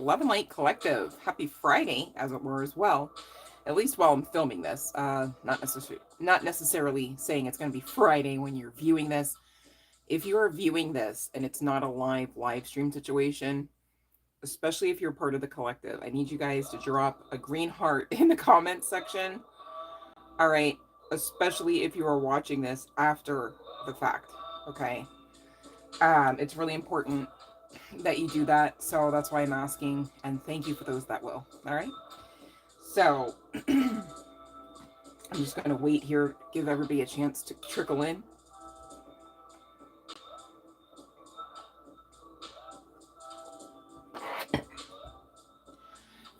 Love and Light Collective. Happy Friday, as it were, as well. At least while I'm filming this. Not necessarily saying it's going to be Friday when you're viewing this. If you are viewing this and it's not a live stream situation, especially if you're part of the collective, I need you guys to drop a green heart in the comments section. All right. Especially if you are watching this after the fact. Okay. It's really important that you do that. So that's why I'm asking. And thank you for those that will. All right. So I'm just going to wait here, give everybody a chance to trickle in.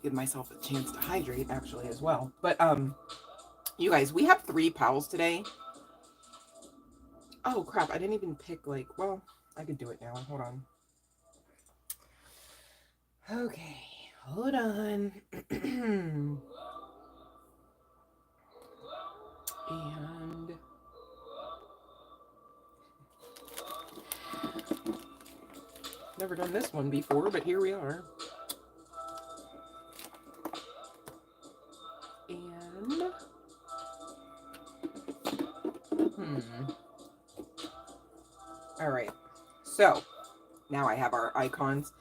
Give myself a chance to hydrate actually as well. But you guys, we have 3 pals today. Oh crap, I didn't even pick well, I could do it now. Hold on. Okay, hold on. And never done this one before, but here we are. And all right, so now I have our icons.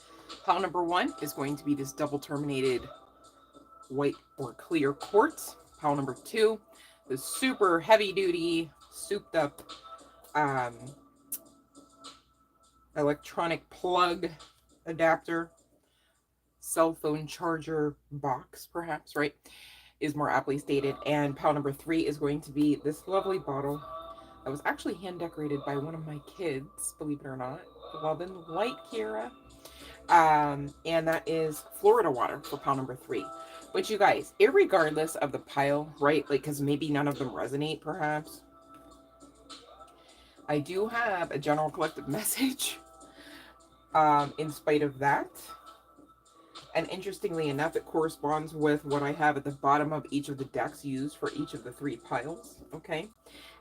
Pile number 1 is going to be this double terminated white or clear quartz. Pile number 2, the super heavy duty, souped up electronic plug adapter, cell phone charger box, perhaps, right, is more aptly stated. And pile number 3 is going to be this lovely bottle that was actually hand decorated by one of my kids, believe it or not. Love and Light, Kira. And that is Florida water for pile number 3. But you guys, irregardless of the pile, right, because maybe none of them resonate, perhaps, I do have a general collective message in spite of that. And interestingly enough, it corresponds with what I have at the bottom of each of the decks used for each of the 3 piles, okay?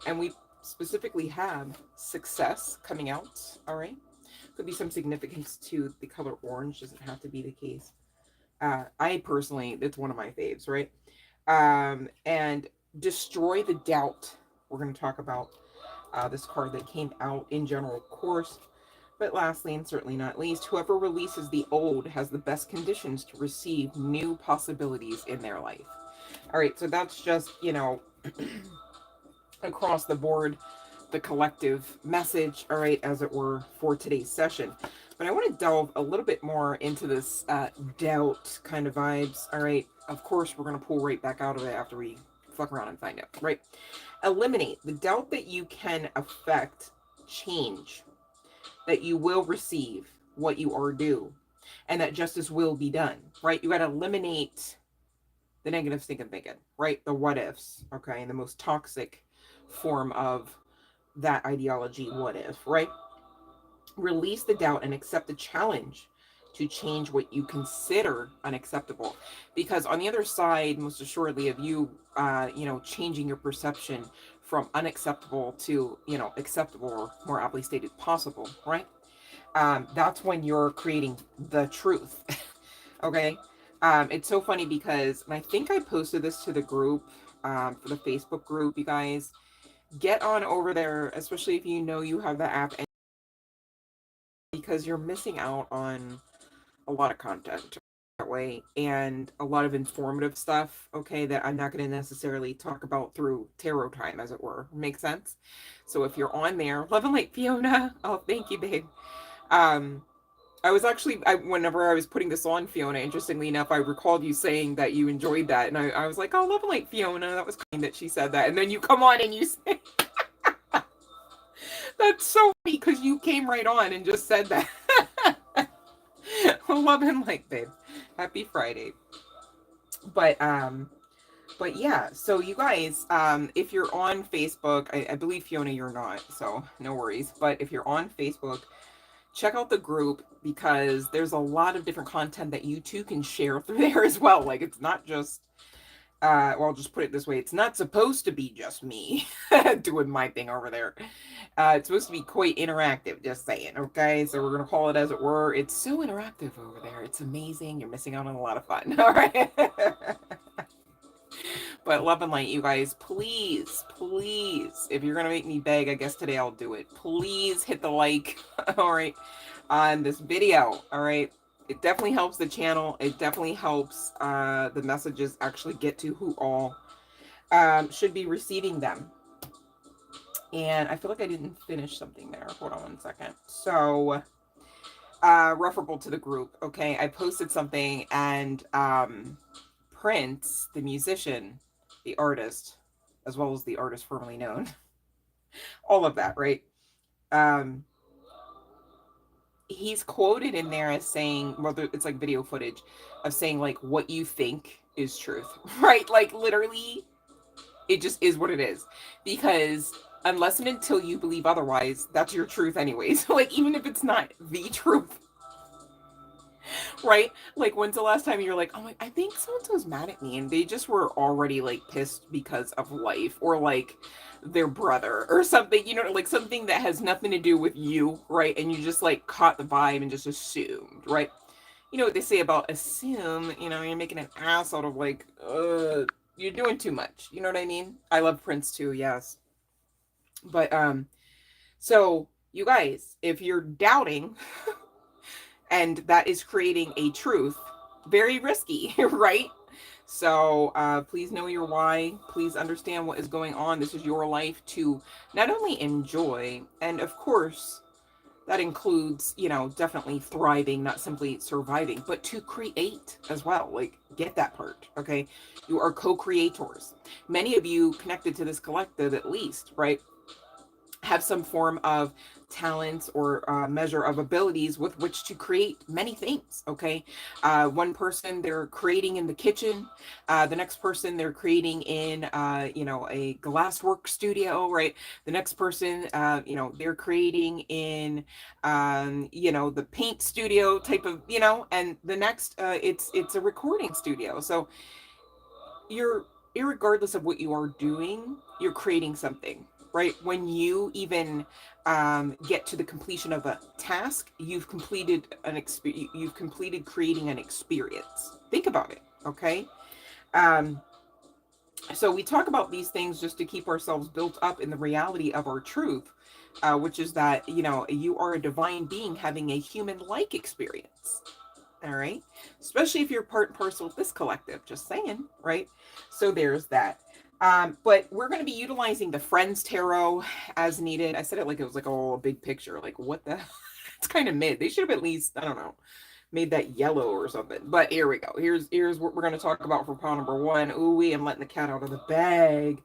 And we specifically have success coming out, all right? Could be some significance to the color orange, doesn't have to be the case. I personally, it's one of my faves, right? And destroy the doubt. We're going to talk about this card that came out in general course. But lastly, and certainly not least, whoever releases the old has the best conditions to receive new possibilities in their life. All right, so that's just, you know, across the board, the collective message, all right, as it were, for today's session. But I want to delve a little bit more into this doubt kind of vibes, all right? Of course, we're going to pull right back out of it after we fuck around and find out, right? Eliminate the doubt that you can affect change, that you will receive what you are due, and that justice will be done, right? You got to eliminate the negative thinking, right? The what ifs, okay? And the most toxic form of that ideology, what if, right? Release the doubt and accept the challenge to change what you consider unacceptable. Because on the other side, most assuredly, of you, you know, changing your perception from unacceptable to, you know, acceptable, or more aptly stated, possible, right? That's when you're creating the truth. Okay. It's so funny because, and I think I posted this to the group, for the Facebook group, you guys, get on over there, especially if you know you have the app, because you're missing out on a lot of content that way, and a lot of informative stuff, okay, that I'm not going to necessarily talk about through tarot time, as it were. Makes sense? So if you're on there, Love and Light Fiona, oh, thank you, babe. I was actually, whenever I was putting this on, Fiona, interestingly enough, I recalled you saying that you enjoyed that, and I was like, oh, Love and Light Fiona, that was kind that she said that, and then you come on and you say, that's so funny, because you came right on and just said that. Love and Light, babe. Happy Friday. But yeah, so you guys, if you're on Facebook, I believe, Fiona, you're not, so no worries, but if you're on Facebook, check out the group, because there's a lot of different content that you too can share through there as well. Like, it's not just Well, I'll just put it this way. It's not supposed to be just me doing my thing over there. It's supposed to be quite interactive, just saying, okay? So we're going to call it as it were. It's so interactive over there. It's amazing. You're missing out on a lot of fun, all right? But love and light, you guys, please, please, if you're going to make me beg, I guess today I'll do it. Please hit the like, all right, on this video, all right? It definitely helps the channel. It definitely helps the messages actually get to who all should be receiving them. And I feel like I didn't finish something there. Hold on one second. So, referable to the group, okay? I posted something, and Prince, the musician, the artist, as well as the artist formerly known, all of that, right? He's quoted in there as saying, well, it's like video footage of saying like what you think is truth, right? Like literally, it just is what it is, because unless and until you believe otherwise, that's your truth anyways. Like even if it's not the truth, right? Like when's the last time you're like, oh, I think so-and-so's mad at me, and they just were already like pissed because of life, or like their brother or something, you know, like something that has nothing to do with you, right? And you just like caught the vibe and just assumed, right? You know what they say about assume, you know, you're making an ass out of like, you're doing too much. You know what I mean? I love Prince too, yes. But so you guys, if you're doubting and that is creating a truth, very risky, right? So please know your why. Please understand what is going on. This is your life to not only enjoy, and of course, that includes, you know, definitely thriving, not simply surviving, but to create as well. Like, get that part, okay? You are co-creators. Many of you connected to this collective, at least, right, have some form of talents or measure of abilities with which to create many things, okay? One person, they're creating in the kitchen. The next person, they're creating in, you know, a glasswork studio, right? The next person, you know, they're creating in, you know, the paint studio type of, you know, and the next, it's a recording studio. So you're, irregardless of what you are doing, you're creating something, right? When you even get to the completion of a task, you've completed an experience. You've completed creating an experience. Think about it, okay? So we talk about these things just to keep ourselves built up in the reality of our truth, which is that, you know, you are a divine being having a human-like experience. All right. Especially if you're part and parcel of this collective, just saying, right? So there's that. But we're going to be utilizing the Friends Tarot as needed. I said it like it was like, oh, a big picture. Like, what the? It's kind of mid. They should have at least, I don't know, made that yellow or something. But here we go. Here's what we're going to talk about for pile number one. Ooh, I'm letting the cat out of the bag.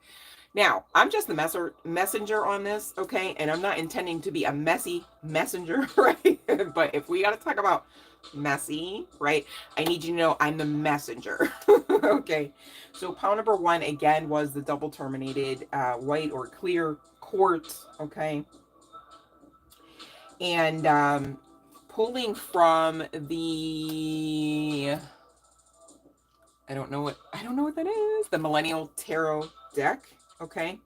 Now, I'm just the messenger on this, okay? And I'm not intending to be a messy messenger, right? But if we got to talk about messy, right? I need you to know I'm the messenger, okay? So pile number one, again, was the double terminated white or clear quartz, okay? And pulling from the... I don't know what that is. The Millennial Tarot deck, okay?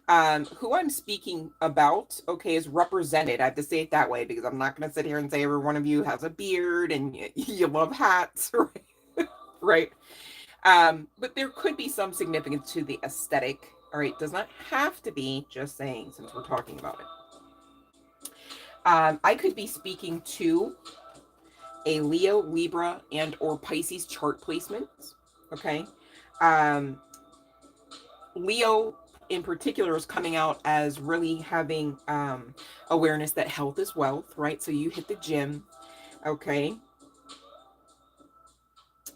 Who I'm speaking about, okay, is represented. I have to say it that way because I'm not going to sit here and say every one of you has a beard and you love hats, right? Right. But there could be some significance to the aesthetic, all right? Does not have to be, just saying, since we're talking about it. I could be speaking to a Leo, Libra, and or Pisces chart placements, okay? Leo in particular is coming out as really having awareness that health is wealth, right? So you hit the gym, okay?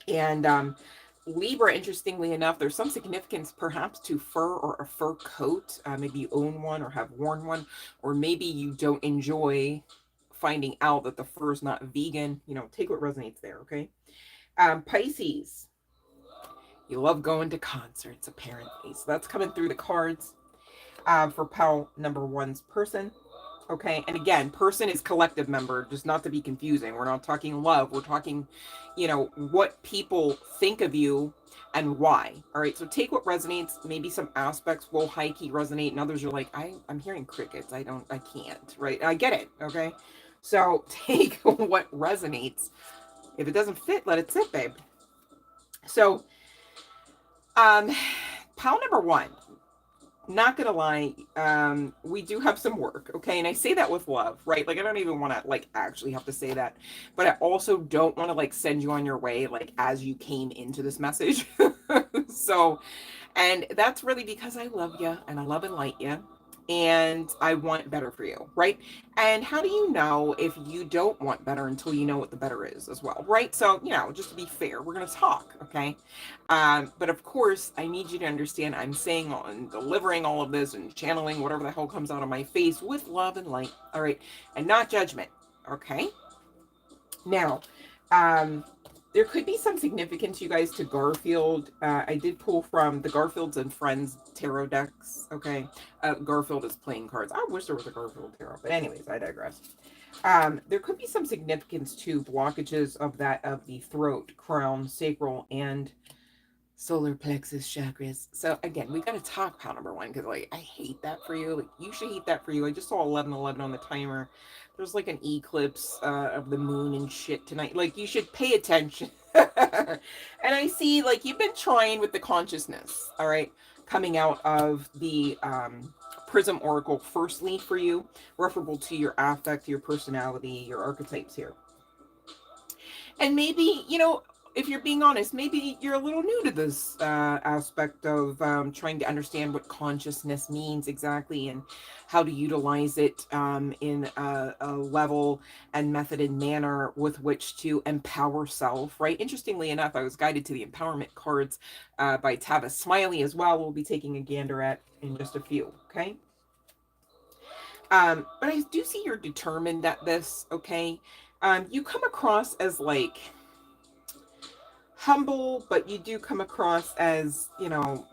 And Libra, interestingly enough, there's some significance perhaps to fur or a fur coat. Maybe you own one or have worn one, or maybe you don't enjoy finding out that the fur is not vegan. You know, take what resonates there, okay? Pisces, you love going to concerts, apparently. So that's coming through the cards for pile number one's person. Okay, and again, person is collective member, just not to be confusing. We're not talking love. We're talking, you know, what people think of you and why. All right, so take what resonates. Maybe some aspects will high key resonate, and others are like, I'm hearing crickets. I can't. Right, I get it. Okay, so take what resonates. If it doesn't fit, let it sit, babe. So, um, pile number one, not gonna lie, we do have some work, okay? And I say that with love, right? Like, I don't even want to like actually have to say that, but I also don't want to like send you on your way like as you came into this message. So, and that's really because I love you and I love and light you and I want better for you, right? And how do you know if you don't want better until you know what the better is as well, right? So, you know, just to be fair, we're going to talk, okay? But of course, I need you to understand I'm saying and delivering all of this and channeling whatever the hell comes out of my face with love and light, all right? And not judgment, okay? Now, um, there could be some significance, you guys, to Garfield. I did pull from the Garfields and Friends tarot decks. Okay, Garfield is playing cards. I wish there was a Garfield tarot, but anyways, I digress. There could be some significance to blockages of the throat, crown, sacral, and solar plexus chakras. So again, we got to talk pile number one because like I hate that for you. Like you should hate that for you. I just saw 11:11 on the timer. There's like an eclipse of the moon and shit tonight. Like you should pay attention. And I see like you've been trying with the consciousness. All right, coming out of the Prism Oracle firstly for you, referable to your affect, your personality, your archetypes here. And maybe, you know, if you're being honest, maybe you're a little new to this aspect of trying to understand what consciousness means exactly and how to utilize it in a level and method and manner with which to empower self, right? Interestingly enough, I was guided to the empowerment cards by Tavis Smiley as well. We'll be taking a gander at in just a few, okay? But I do see you're determined at this, okay? You come across as like humble, but you do come across as, you know,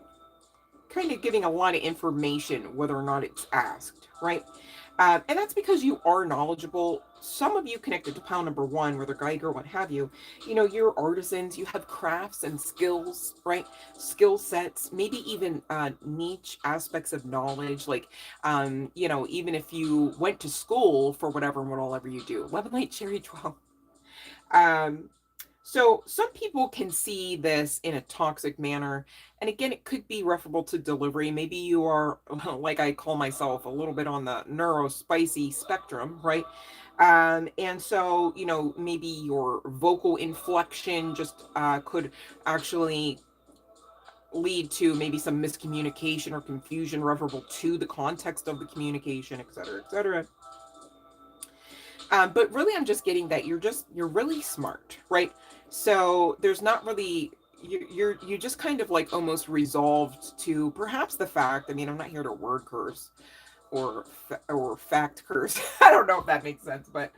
kind of giving a lot of information, whether or not it's asked, right? And that's because you are knowledgeable. Some of you connected to pile number one, whether guy, girl, what have you, you know, you're artisans, you have crafts and skills, right? Skill sets, maybe even niche aspects of knowledge. Like, you know, even if you went to school for whatever and whatever you do. Love and light, cherry 12. Um, so some people can see this in a toxic manner. And again, it could be referable to delivery. Maybe you are, like I call myself, a little bit on the neurospicy spectrum, right? And so, you know, maybe your vocal inflection just could actually lead to maybe some miscommunication or confusion referable to the context of the communication, et cetera, et cetera. But really, I'm just getting that you're really smart, right? So there's not really you just kind of like almost resolved to perhaps the fact. I mean, I'm not here to word curse or fact curse. I don't know if that makes sense, but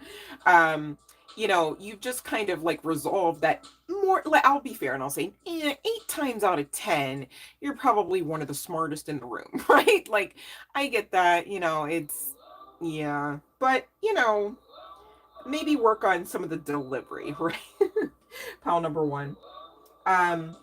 you know, you've just kind of like resolved that more. I'll be fair and I'll say 8 times out of 10, you're probably one of the smartest in the room, right? Like I get that, you know, it's yeah, but you know maybe work on some of the delivery, right? Pile number one. Um,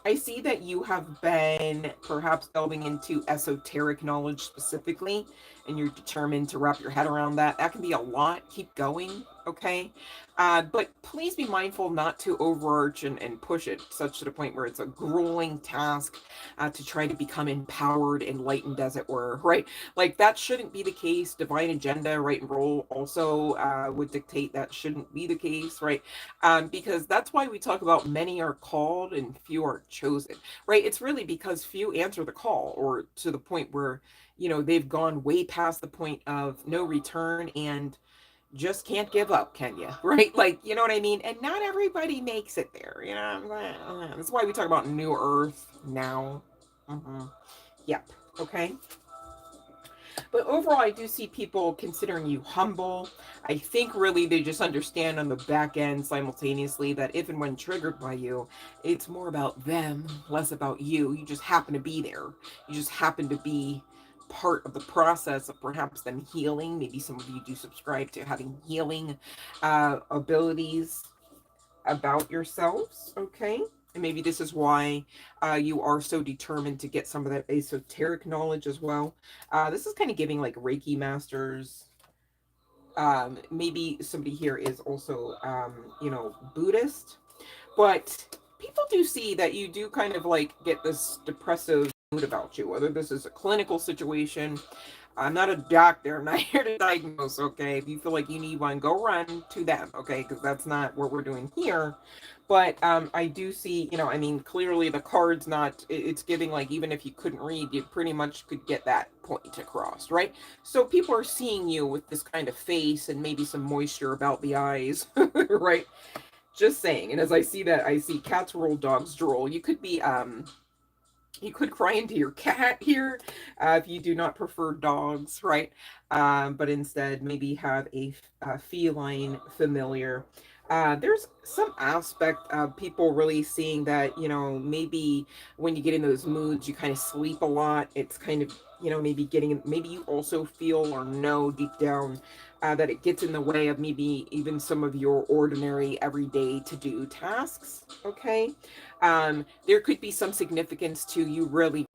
I see that you have been perhaps delving into esoteric knowledge specifically, and you're determined to wrap your head around that. That can be a lot. Keep going, okay? But please be mindful not to overarch and push it such to the point where it's a grueling task to try to become empowered, enlightened, as it were, right? Like that shouldn't be the case. Divine agenda, right, and role also would dictate that shouldn't be the case, right? Because that's why we talk about many are called and few are chosen, right? It's really because few answer the call, or to the point where, you know, they've gone way past the point of no return and just can't give up, can you? Right? Like, you know what I mean? And not everybody makes it there, you know? That's why we talk about new earth now. Yep. Okay. But overall, I do see people considering you humble. I think really they just understand on the back end simultaneously that if and when triggered by you, it's more about them, less about you. You just happen to be there. You just happen to be part of the process of perhaps them healing. Maybe some of you do subscribe to having healing abilities about yourselves, okay? And maybe this is why you are so determined to get some of that esoteric knowledge as well. This is kind of giving like Reiki masters. Maybe somebody here is also, you know, Buddhist. But people do see that you do kind of like get this depressive mood about you, whether this is a clinical situation. I'm not a doctor. I'm not here to diagnose, okay? If you feel like you need one, go run to them, okay? Because that's not what we're doing here. But I do see, you know, I mean, clearly the card's not, it's giving like, even if you couldn't read, you pretty much could get that point across, right? So people are seeing you with this kind of face and maybe some moisture about the eyes, right? Just saying. And as I see that, I see cats roll, dogs drool. You could be, you could cry into your cat here if you do not prefer dogs, right? But instead maybe have a feline familiar. There's some aspect of people really seeing that, you know, maybe when you get in those moods, you kind of sleep a lot. It's kind of, you know, maybe getting, maybe you also feel or know deep down that it gets in the way of maybe even some of your ordinary everyday to-do tasks, okay? There could be some significance to you really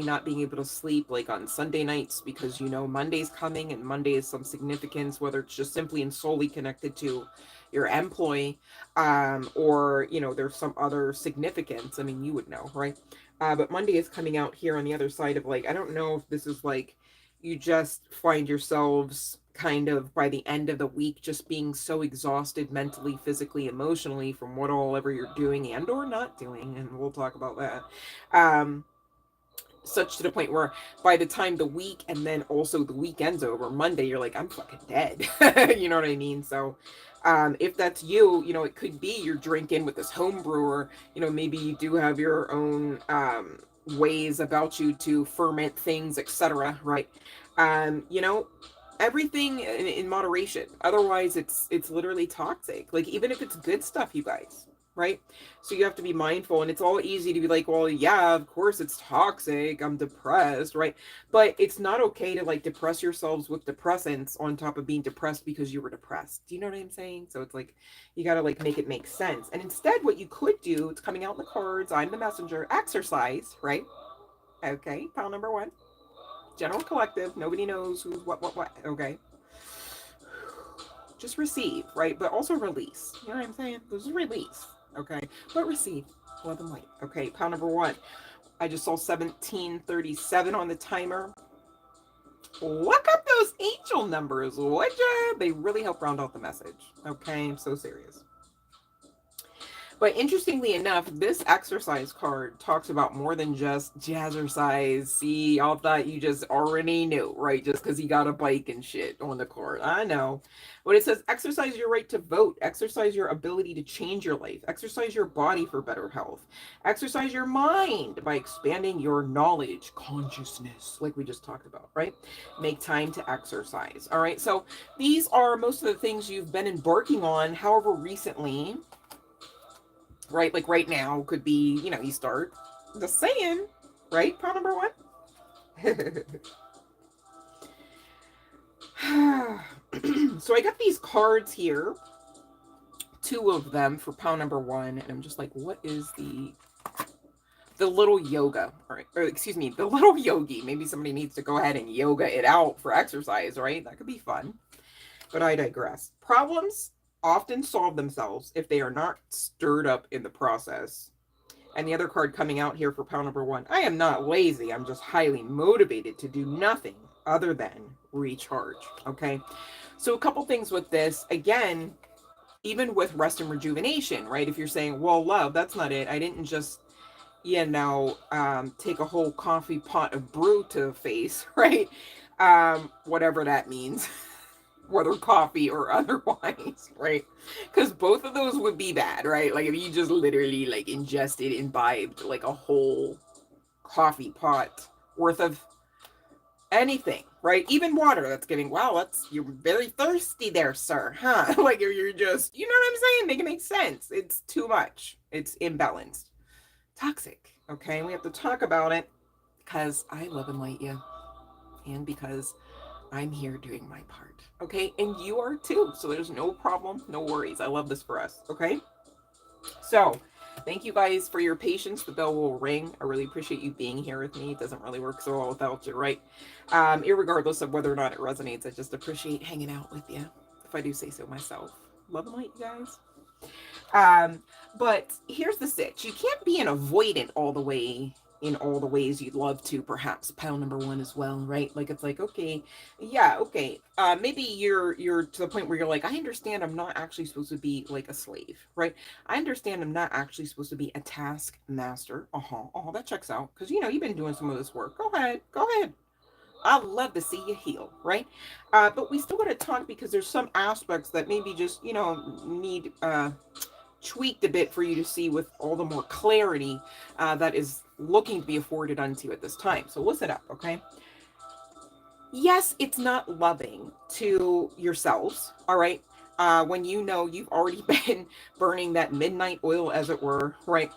not being able to sleep like on Sunday nights because you know Monday's coming, and Monday is some significance, whether it's just simply and solely connected to your employee, or you know there's some other significance. I mean, you would know, right? But Monday is coming out here on the other side of like, I don't know if this is like you just find yourselves kind of by the end of the week just being so exhausted mentally, physically, emotionally from what all ever you're doing and or not doing, and we'll talk about that, such to the point where by the time the week and then also the weekend's over, Monday, you're like, I'm fucking dead. You know what I mean? So if that's you, you know, it could be you're drinking with this home brewer, you know, maybe you do have your own ways about you to ferment things, etc., right? You know, everything in moderation. Otherwise it's literally toxic. Like even if it's good stuff, you guys, right? So you have to be mindful, and it's all easy to be like, well, yeah, of course it's toxic, I'm depressed, right? But it's not okay to like depress yourselves with depressants on top of being depressed because you were depressed. Do you know what I'm saying? So it's like you got to like make it make sense. And instead what you could do, it's coming out in the cards, I'm the messenger, exercise, right? Okay, pile number one. General collective, nobody knows who's what, okay? Just receive, right? But also release. You know what I'm saying? Just release, okay? But receive. Love and light. Okay, pile number one. I just saw 1737 on the timer. Look up those angel numbers, would ya? They really help round out the message. Okay, I'm so serious. But interestingly enough, this exercise card talks about more than just jazzercise. See, all that you just already knew, right? Just because he got a bike and shit on the card. I know. But it says exercise your right to vote, exercise your ability to change your life, exercise your body for better health, exercise your mind by expanding your knowledge, consciousness, like we just talked about, right? Make time to exercise. All right. So these are most of the things you've been embarking on, however, recently. Right? Like right now could be, you know, you start just saying, right? Pile number one. So I got these cards here, two of them for pile number one, and I'm just like, what is the little yoga, or excuse me, the little yogi? Maybe somebody needs to go ahead and yoga it out for exercise, right? That could be fun. But I digress. Problems often solve themselves if they are not stirred up in the process. And the other card coming out here for pile number one, I am not lazy. I'm just highly motivated to do nothing other than recharge. Okay. So a couple things with this. Again, even with rest and rejuvenation, right? If you're saying, well, love, that's not it. I didn't just, you know, take a whole coffee pot of brew to the face, right? Whatever that means. Whether coffee or otherwise, right? Because both of those would be bad, right? Like if you just literally like ingested, imbibed like a whole coffee pot worth of anything, right? Even water that's getting, wow, that's, you're very thirsty there, sir, huh? Like you're just, you know what I'm saying? Make it make sense. It's too much. It's imbalanced. Toxic, okay? We have to talk about it because I love and light you. and because I'm here doing my part. Okay, and you are too. So there's no problem, no worries. I love this for us. Okay, so thank you guys for your patience. The bell will ring. I really appreciate you being here with me. It doesn't really work so well without you, right? Irregardless of whether or not it resonates, I just appreciate hanging out with you, if I do say so myself. Love and light, you guys. But here's the sitch. You can't be an avoidant all the way in all the ways you'd love to, perhaps pile number one as well, right? Like it's like, okay, yeah, okay. Maybe you're to the point where you're like, I understand I'm not actually supposed to be like a slave, right? I understand I'm not actually supposed to be a task master. That checks out. Because you've been doing some of this work. Go ahead. Go ahead. I'd love to see you heal, right? But we still got to talk because there's some aspects that maybe just, need tweaked a bit for you to see with all the more clarity that is looking to be afforded unto you at this time. So listen up, okay? Yes, it's not loving to yourselves, all right? When you've already been burning that midnight oil, as it were, right?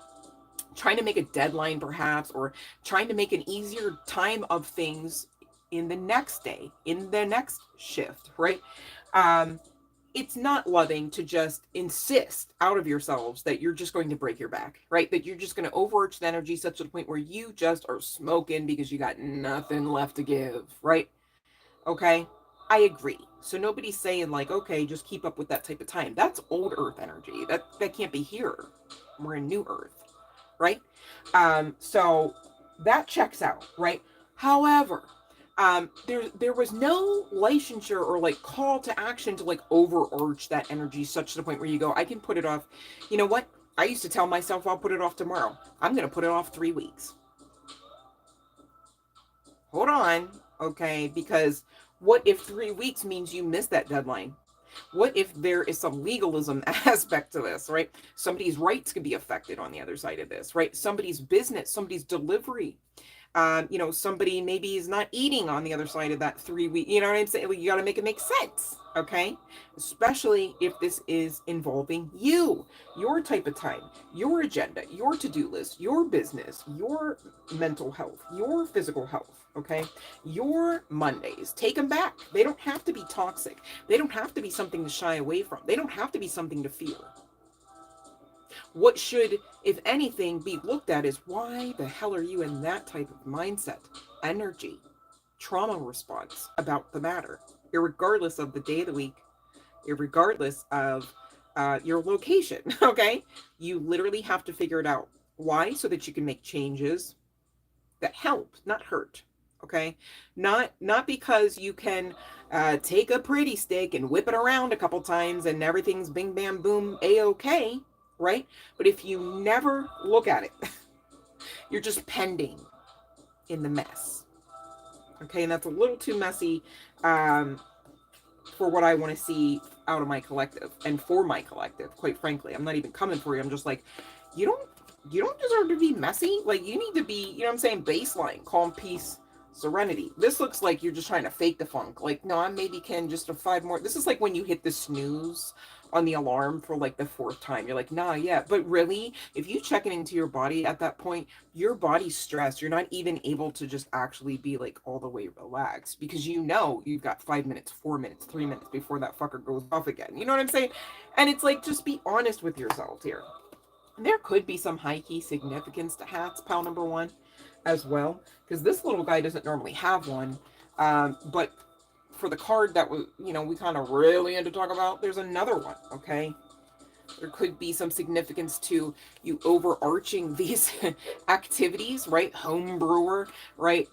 Trying to make a deadline, perhaps, or trying to make an easier time of things in the next day, in the next shift, right? It's not loving to just insist out of yourselves that you're just going to break your back, right? That you're just going to overarch the energy such to the point where you just are smoking because you got nothing left to give, right? Okay. I agree. So nobody's saying like, okay, just keep up with that type of time. That's old earth energy. That can't be here. We're in new earth, right? So that checks out, right? However, there was no licensure or like call to action to like overarch that energy such to the point where you go, I can put it off. You know what? I used to tell myself I'll put it off tomorrow. I'm going to put it off 3 weeks. Hold on. Okay. Because what if 3 weeks means you miss that deadline? What if there is some legalism aspect to this, right? Somebody's rights could be affected on the other side of this, right? Somebody's business, somebody's delivery. Somebody maybe is not eating on the other side of that 3 week. You know what I'm saying? You got to make it make sense. Okay. Especially if this is involving you, your type of time, your agenda, your to-do list, your business, your mental health, your physical health. Okay. Your Mondays, take them back. They don't have to be toxic. They don't have to be something to shy away from. They don't have to be something to fear. What should, if anything, be looked at is why the hell are you in that type of mindset, energy, trauma response about the matter, irregardless of the day of the week, irregardless of your location, okay? You literally have to figure it out. Why? So that you can make changes that help, not hurt, okay? Not because you can take a pretty stick and whip it around a couple times and everything's bing, bam, boom, a-okay, right? But if you never look at it, you're just pending in the mess. Okay, and that's a little too messy for what I want to see out of my collective and for my collective, quite frankly. I'm not even coming for you. I'm just like, you don't deserve to be messy. Like, you need to be, you know what I'm saying, baseline, calm, peace, serenity. This looks like you're just trying to fake the funk. Like, no, I maybe can just a 5 more. This is like when you hit the snooze on the alarm for like the 4th time. You're like, nah, yeah. But really, if you check it into your body at that point, your body's stressed. You're not even able to just actually be like all the way relaxed because you've got 5 minutes, 4 minutes, 3 minutes before that fucker goes off again. You know what I'm saying? And it's like, just be honest with yourself here. There could be some high key significance to hats, pal number one, as well, because this little guy doesn't normally have one. But for the card that we kind of really had to talk about, there's another one. Okay, there could be some significance to you overarching these activities, right? Home brewer, right?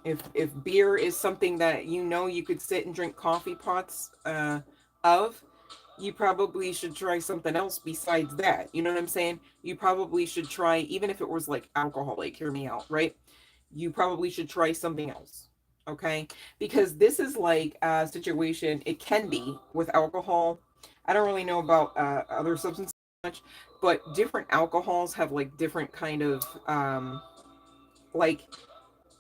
If beer is something that you could sit and drink coffee pots of, you probably should try something else besides that. You know what I'm saying? You probably should try, even if it was like alcoholic, hear me out, right? You probably should try something else. Okay? Because this is like a situation, it can be with alcohol. I don't really know about other substances much, but different alcohols have like different kind of like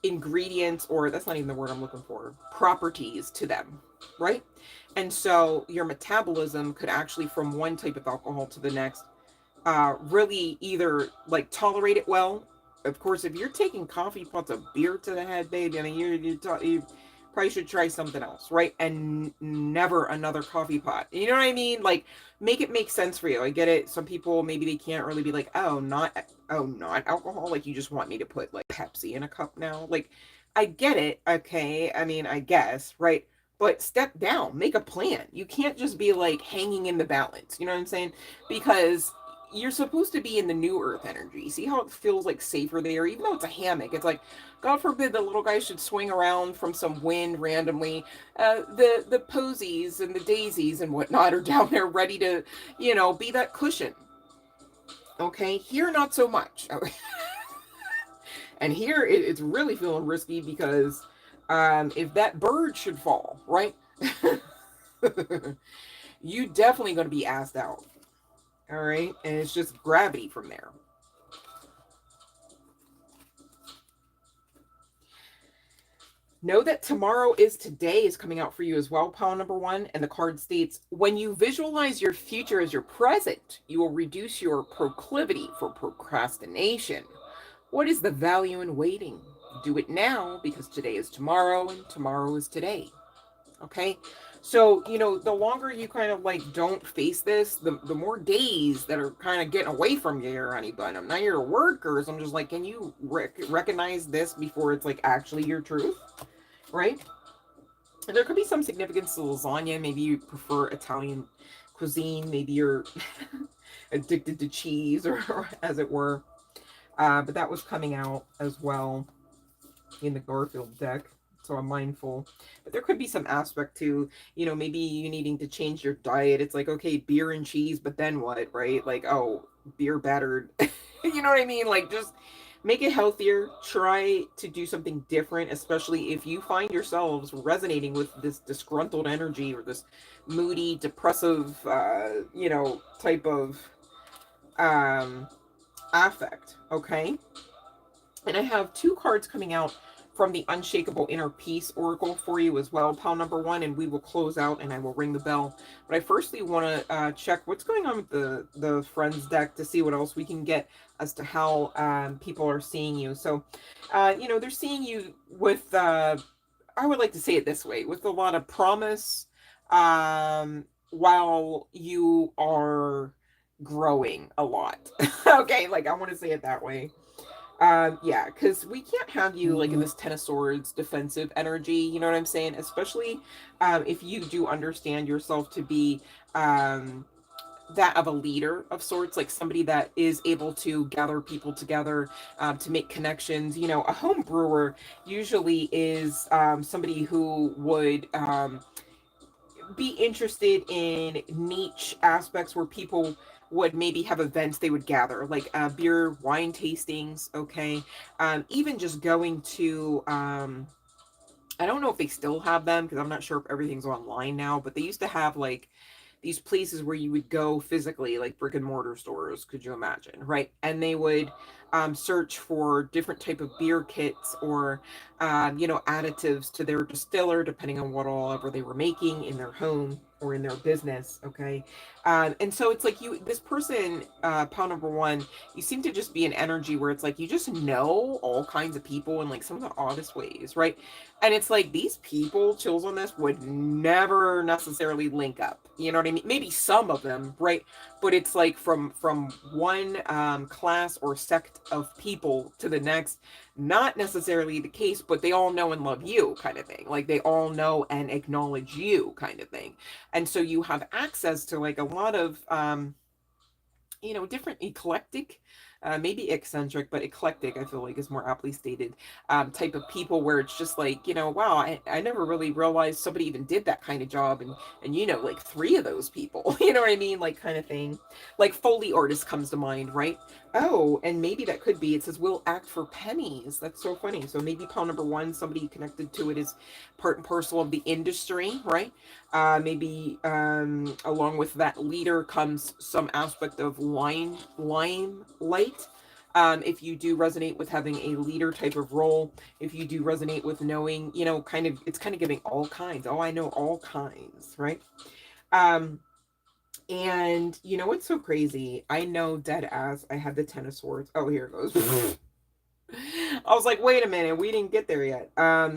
ingredients, or that's not even the word I'm looking for, properties to them, right? And so your metabolism could actually, from one type of alcohol to the next, really either like tolerate it well Of course, if you're taking coffee pots of beer to the head, baby, I mean, you probably should try something else, right? And never another coffee pot. You know what I mean? Like, make it make sense for you. I get it. Some people, maybe they can't really be like, not alcohol. Like, you just want me to put like Pepsi in a cup now. Like, I get it. Okay. I mean, I guess, right? But step down, make a plan. You can't just be like hanging in the balance. You know what I'm saying? Because you're supposed to be in the new earth energy. See how it feels like safer there, even though it's a hammock. It's like, God forbid the little guy should swing around from some wind randomly. The posies and the daisies and whatnot are down there ready to, be that cushion. Okay, here not so much. And here it's really feeling risky because if that bird should fall, right, you definitely going to be asked out. All right, and it's just gravity from there. Know that tomorrow is today is coming out for you as well, pile number 1. And the card states, when you visualize your future as your present, you will reduce your proclivity for procrastination. What is the value in waiting? Do it now because today is tomorrow and tomorrow is today. Okay. So, the longer you kind of like don't face this, the more days that are kind of getting away from you here, honey bun. I'm not your workers. I'm just like, can you recognize this before it's like actually your truth? Right? There could be some significance to lasagna. Maybe you prefer Italian cuisine. Maybe you're addicted to cheese, or as it were. But that was coming out as well in the Garfield deck. So I'm mindful. But there could be some aspect to, maybe you needing to change your diet. It's like, okay, beer and cheese, but then what, right? Like, oh, beer battered. You know what I mean? Like, just make it healthier. Try to do something different, especially if you find yourselves resonating with this disgruntled energy or this moody, depressive, type of affect. Okay. And I have 2 cards coming out from the Unshakable Inner Peace Oracle for you as well, pile number 1, and we will close out and I will ring the bell. But I firstly want to check what's going on with the Friends deck to see what else we can get as to how people are seeing you. So, they're seeing you with, I would like to say it this way, with a lot of promise, while you are growing a lot. Okay, like I want to say it that way. Yeah, because we can't have you like in this Ten of Swords defensive energy, you know what I'm saying? Especially if you do understand yourself to be that of a leader of sorts, like somebody that is able to gather people together, to make connections. A home brewer usually is somebody who would be interested in niche aspects where people would maybe have events they would gather, like beer, wine tastings, okay? Even just going to, I don't know if they still have them because I'm not sure if everything's online now, but they used to have like these places where you would go physically, like brick and mortar stores, could you imagine, right? And they would search for different type of beer kits or additives to their distiller, depending on what all ever they were making in their home or in their business. Okay. And so it's like this person, pile number 1, you seem to just be an energy where it's like you just know all kinds of people in like some of the oddest ways, right? And it's like these people, chills on this, would never necessarily link up. You know what I mean? Maybe some of them, right? But it's like from one class or sect of people to the next, not necessarily the case, but they all know and love you, kind of thing. Like they all know and acknowledge you, kind of thing. And so you have access to like a lot of different eclectic, maybe eccentric, but eclectic, I feel like is more aptly stated, type of people where it's just like, wow, I never really realized somebody even did that kind of job. And like 3 of those people, you know what I mean? Like kind of thing. Like Foley artist comes to mind, right? Oh, and maybe that could be, it says, will act for pennies. That's so funny. So maybe pile number 1, somebody connected to it is part and parcel of the industry, right? Maybe along with that leader comes some aspect of limelight. If you do resonate with having a leader type of role, if you do resonate with knowing, it's kind of giving all kinds. Oh, I know all kinds, right? And what's so crazy? I know dead ass. I had the Ten of Swords. Oh, here it goes. I was like, wait a minute, we didn't get there yet.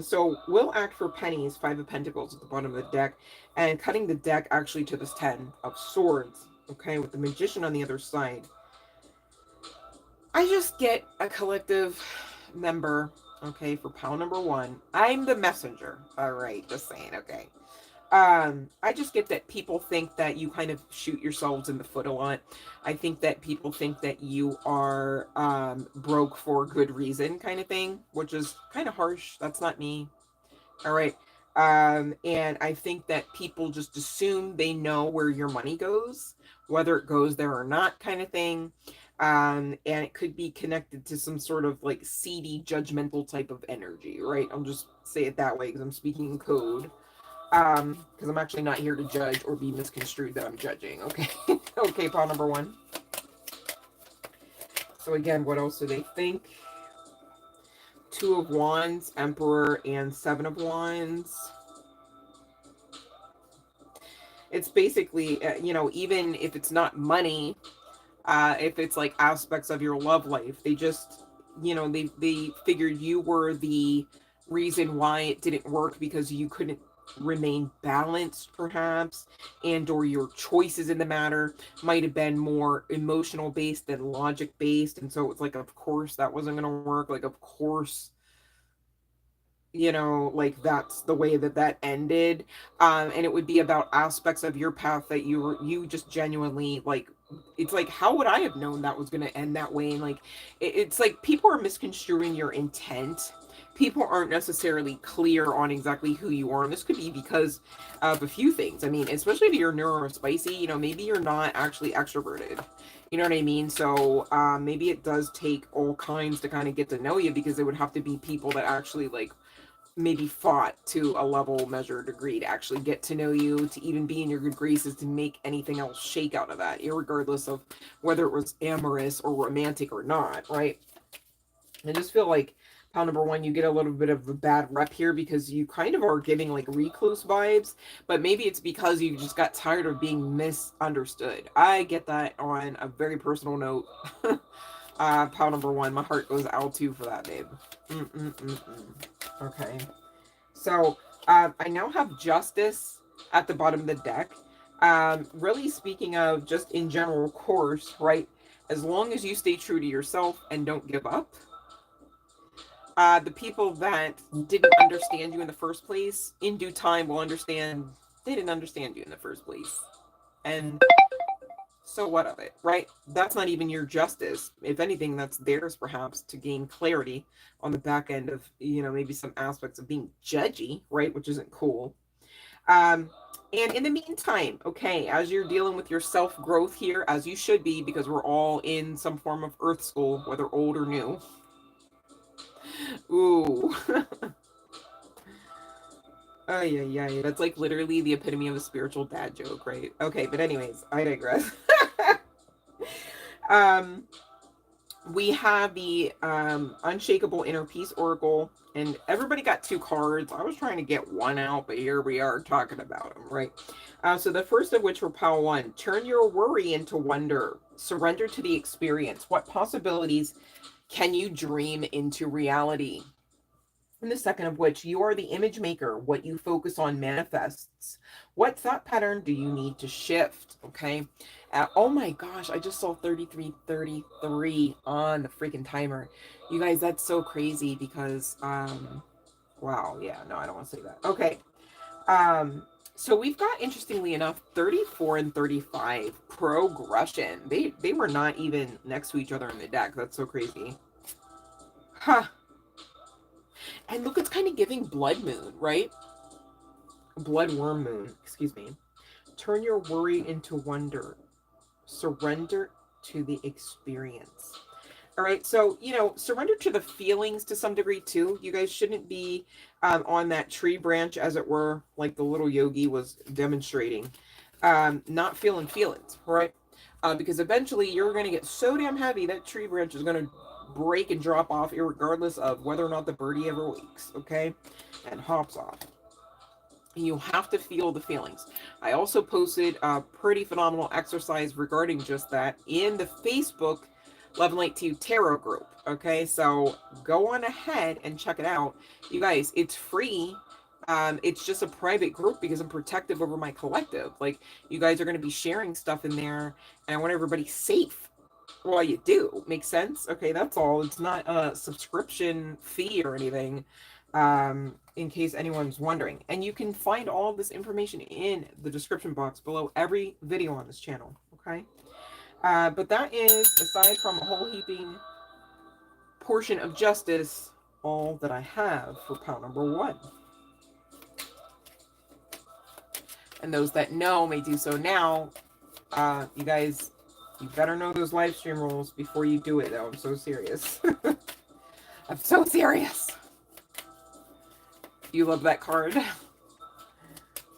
So will act for pennies, 5 of Pentacles at the bottom of the deck, and cutting the deck actually to this 10 of Swords, okay, with the Magician on the other side. I just get a collective member, okay, for pile number 1. I'm the messenger. All right, just saying, okay. I just get that people think that you kind of shoot yourselves in the foot a lot. I think that people think that you are broke for good reason kind of thing, which is kind of harsh. That's not me. All right. And I think that people just assume they know where your money goes, whether it goes there or not kind of thing. And it could be connected to some sort of like seedy, judgmental type of energy, right? I'll just say it that way because I'm speaking in code. Because I'm actually not here to judge or be misconstrued that I'm judging, okay? Okay, pile number 1. So again, what else do they think? 2 of Wands, Emperor, and 7 of Wands. It's basically, you know, even if it's not money, if it's like aspects of your love life, they just, you know, they figured you were the reason why it didn't work because you couldn't remain balanced perhaps, and or your choices in the matter might have been more emotional based than logic based, and so it's like, of course that wasn't going to work, like of course, you know, like that's the way that that ended. And it would be about aspects of your path that you just genuinely like, it's like, how would I have known that was going to end that way? And like it's like people are misconstruing your intent. People aren't necessarily clear on exactly who you are, and this could be because of a few things. I mean, especially if you're neurospicy, you know, maybe you're not actually extroverted, you know what I mean? So maybe it does take all kinds to kind of get to know you, because it would have to be people that actually like maybe fought to a level measure degree to actually get to know you, to even be in your good graces, to make anything else shake out of that, irregardless of whether it was amorous or romantic or not, right? I just feel like pile number 1, you get a little bit of a bad rep here because you kind of are giving like recluse vibes, but maybe it's because you just got tired of being misunderstood. I get that on a very personal note. Pile number 1, my heart goes out to you for that, babe. Okay. So, I now have Justice at the bottom of the deck. Really speaking of just in general course, right? As long as you stay true to yourself and don't give up, the people that didn't understand you in the first place, in due time will understand they didn't understand you in the first place. And so what of it, right? That's not even your justice. If anything, that's theirs perhaps to gain clarity on the back end of, you know, maybe some aspects of being judgy, right? Which isn't cool. And in the meantime, okay, as you're dealing with your self-growth here, as you should be, because we're all in some form of earth school, whether old or new. Ooh. Oh, yeah. That's like literally the epitome of a spiritual dad joke, right? Okay, but anyways, I digress. We have the Unshakable Inner Peace Oracle, and everybody got 2 cards. I was trying to get one out, but here we are talking about them, right? So the first of which for pile 1, turn your worry into wonder. Surrender to the experience. What possibilities can you dream into reality? And the second of which, you are the image maker. What you focus on manifests. What thought pattern do you need to shift? Okay. Oh my gosh, I just saw 3333 on the freaking timer. You guys, that's so crazy because, wow, yeah, no, I don't want to say that. Okay. So we've got, interestingly enough, 34 and 35 progression. They were not even next to each other in the deck. That's so crazy. Huh. And look, it's kind of giving blood moon, right? Blood worm moon, excuse me. Turn your worry into wonder. Surrender to the experience. All right, so, you know, surrender to the feelings to some degree too. You guys shouldn't be on that tree branch, as it were, like the little yogi was demonstrating. Not feeling feelings, right? Because eventually you're going to get so damn heavy that tree branch is going to break and drop off, irregardless of whether or not the birdie ever wakes, okay? And hops off. You have to feel the feelings. I also posted a pretty phenomenal exercise regarding just that in the Facebook Love and Light to You Tarot group. Okay, so go on ahead and check it out. You guys, it's free. It's just a private group because I'm protective over my collective. Like, you guys are going to be sharing stuff in there, and I want everybody safe while you do. Make sense? Okay, that's all. It's not a subscription fee or anything, in case anyone's wondering. And you can find all of this information in the description box below every video on this channel. Okay? But that is, aside from a whole heaping portion of justice, all that I have for pile number 1. And those that know may do so now. You guys, you better know those live stream rules before you do it, though. I'm so serious. I'm so serious. You love that card.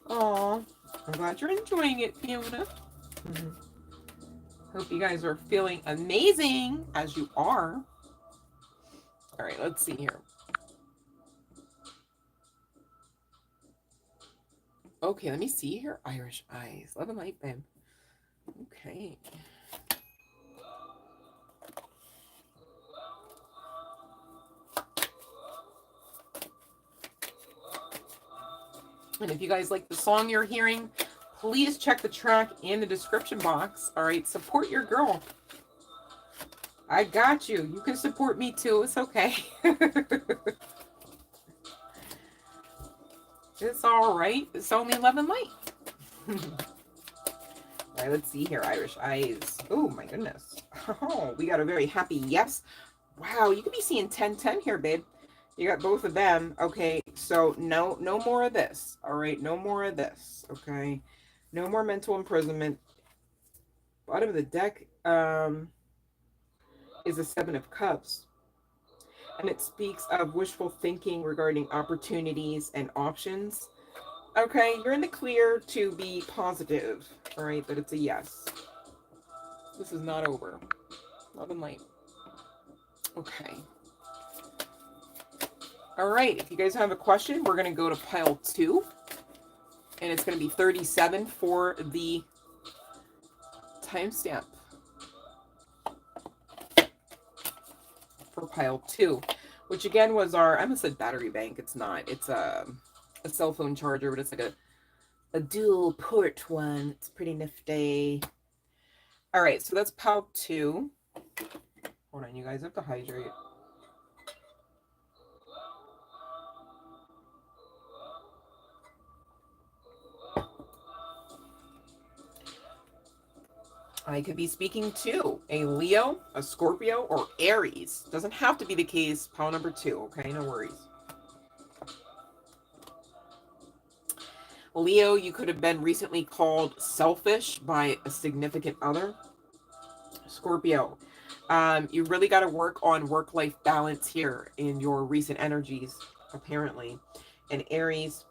Aw, I'm glad you're enjoying it, Fiona. Hope you guys are feeling amazing, as you are. All right, let's see here. Okay, let me see here. Irish eyes. Love and light, babe. Okay. And if you guys like the song you're hearing, please check the track in the description box. All right, support your girl. I got you. You can support me too. It's okay. It's all right. It's only Love and Light. All right, let's see here. Irish eyes. Oh, my goodness. Oh, we got a very happy yes. Wow, you could be seeing 10-10 here, babe. You got both of them. Okay, so no more of this. All right, no more of this. Okay, no more mental imprisonment. Bottom of the deck is a 7 of Cups. And it speaks of wishful thinking regarding opportunities and options. Okay, you're in the clear to be positive. All right, but it's a yes. This is not over. Love and light. Okay. All right, if you guys have a question, we're going to go to pile 2. And it's going to be 37 for the timestamp. For pile 2, which again was our, I almost said battery bank. It's not. It's a cell phone charger, but it's like a dual port one. It's pretty nifty. All right, so that's pile 2. Hold on, you guys have to hydrate. I could be speaking to a Leo, a Scorpio, or Aries. Doesn't have to be the case. Pile number 2, okay? No worries. Leo, you could have been recently called selfish by a significant other. Scorpio, you really got to work on work-life balance here in your recent energies, apparently. And Aries,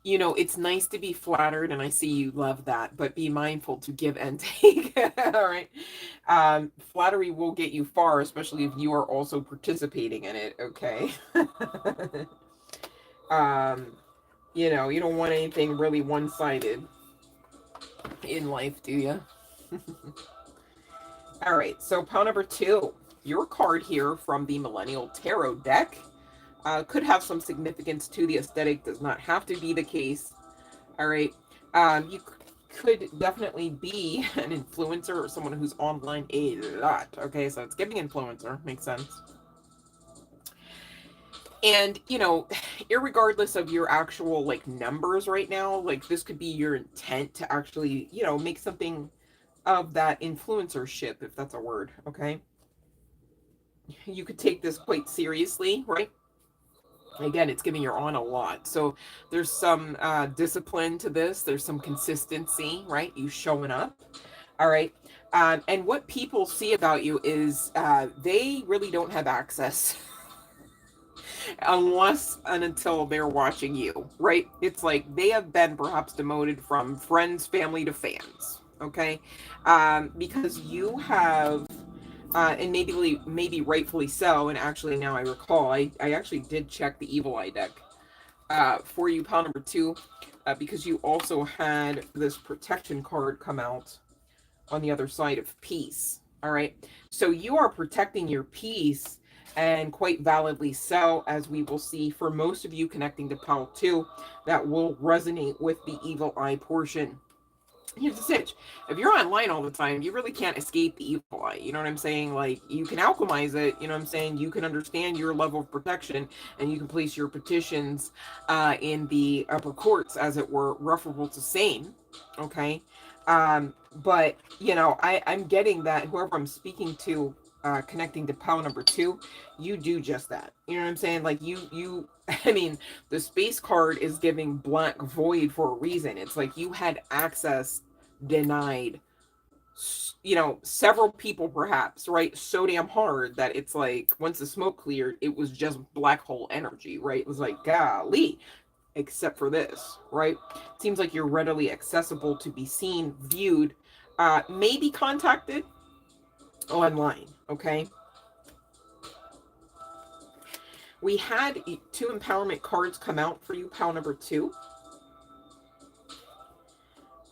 you know, it's nice to be flattered, and I see you love that, but be mindful to give and take. All right. Flattery will get you far, especially if you are also participating in it. Okay. You know, you don't want anything really one-sided in life, do you? All right. So pile number 2, your card here from the Millennial Tarot deck. Could have some significance to the aesthetic, does not have to be the case. All right. You could definitely be an influencer or someone who's online a lot. Okay, so it's giving influencer. Makes sense. And, you know, irregardless of your actual, like, numbers right now, like, this could be your intent to actually, you know, make something of that influencership, if that's a word, okay? You could take this quite seriously, right? Again, it's giving you're on a lot. So there's some discipline to this. There's some consistency, right? You showing up. All right. And what people see about you is they really don't have access unless and until they're watching you, right? It's like they have been perhaps demoted from friends, family to fans. Okay. Because you have and maybe rightfully so. And actually, now I recall, I actually did check the Evil Eye deck for you, pile number 2, because you also had this protection card come out on the other side of peace. All right. So you are protecting your peace, and quite validly so, as we will see for most of you connecting to Pile 2, that will resonate with the evil eye portion. Here's the sitch. If you're online all the time, you really can't escape the evil eye. You know what I'm saying? Like, you can alchemize it. You know what I'm saying? You can understand your level of protection, and you can place your petitions in the upper courts, as it were, referable to sane. Okay? But, you know, I'm getting that whoever I'm speaking to, connecting to Pile number 2, you do just that. You know what I'm saying? Like, I mean, the space card is giving black void for a reason. It's like you had access denied, you know, several people perhaps, right? So damn hard that it's like once the smoke cleared, it was just black hole energy, right? It was like, golly, except for this, right? It seems like you're readily accessible to be seen, viewed, maybe contacted online, okay? We had 2 empowerment cards come out for you, pile number 2.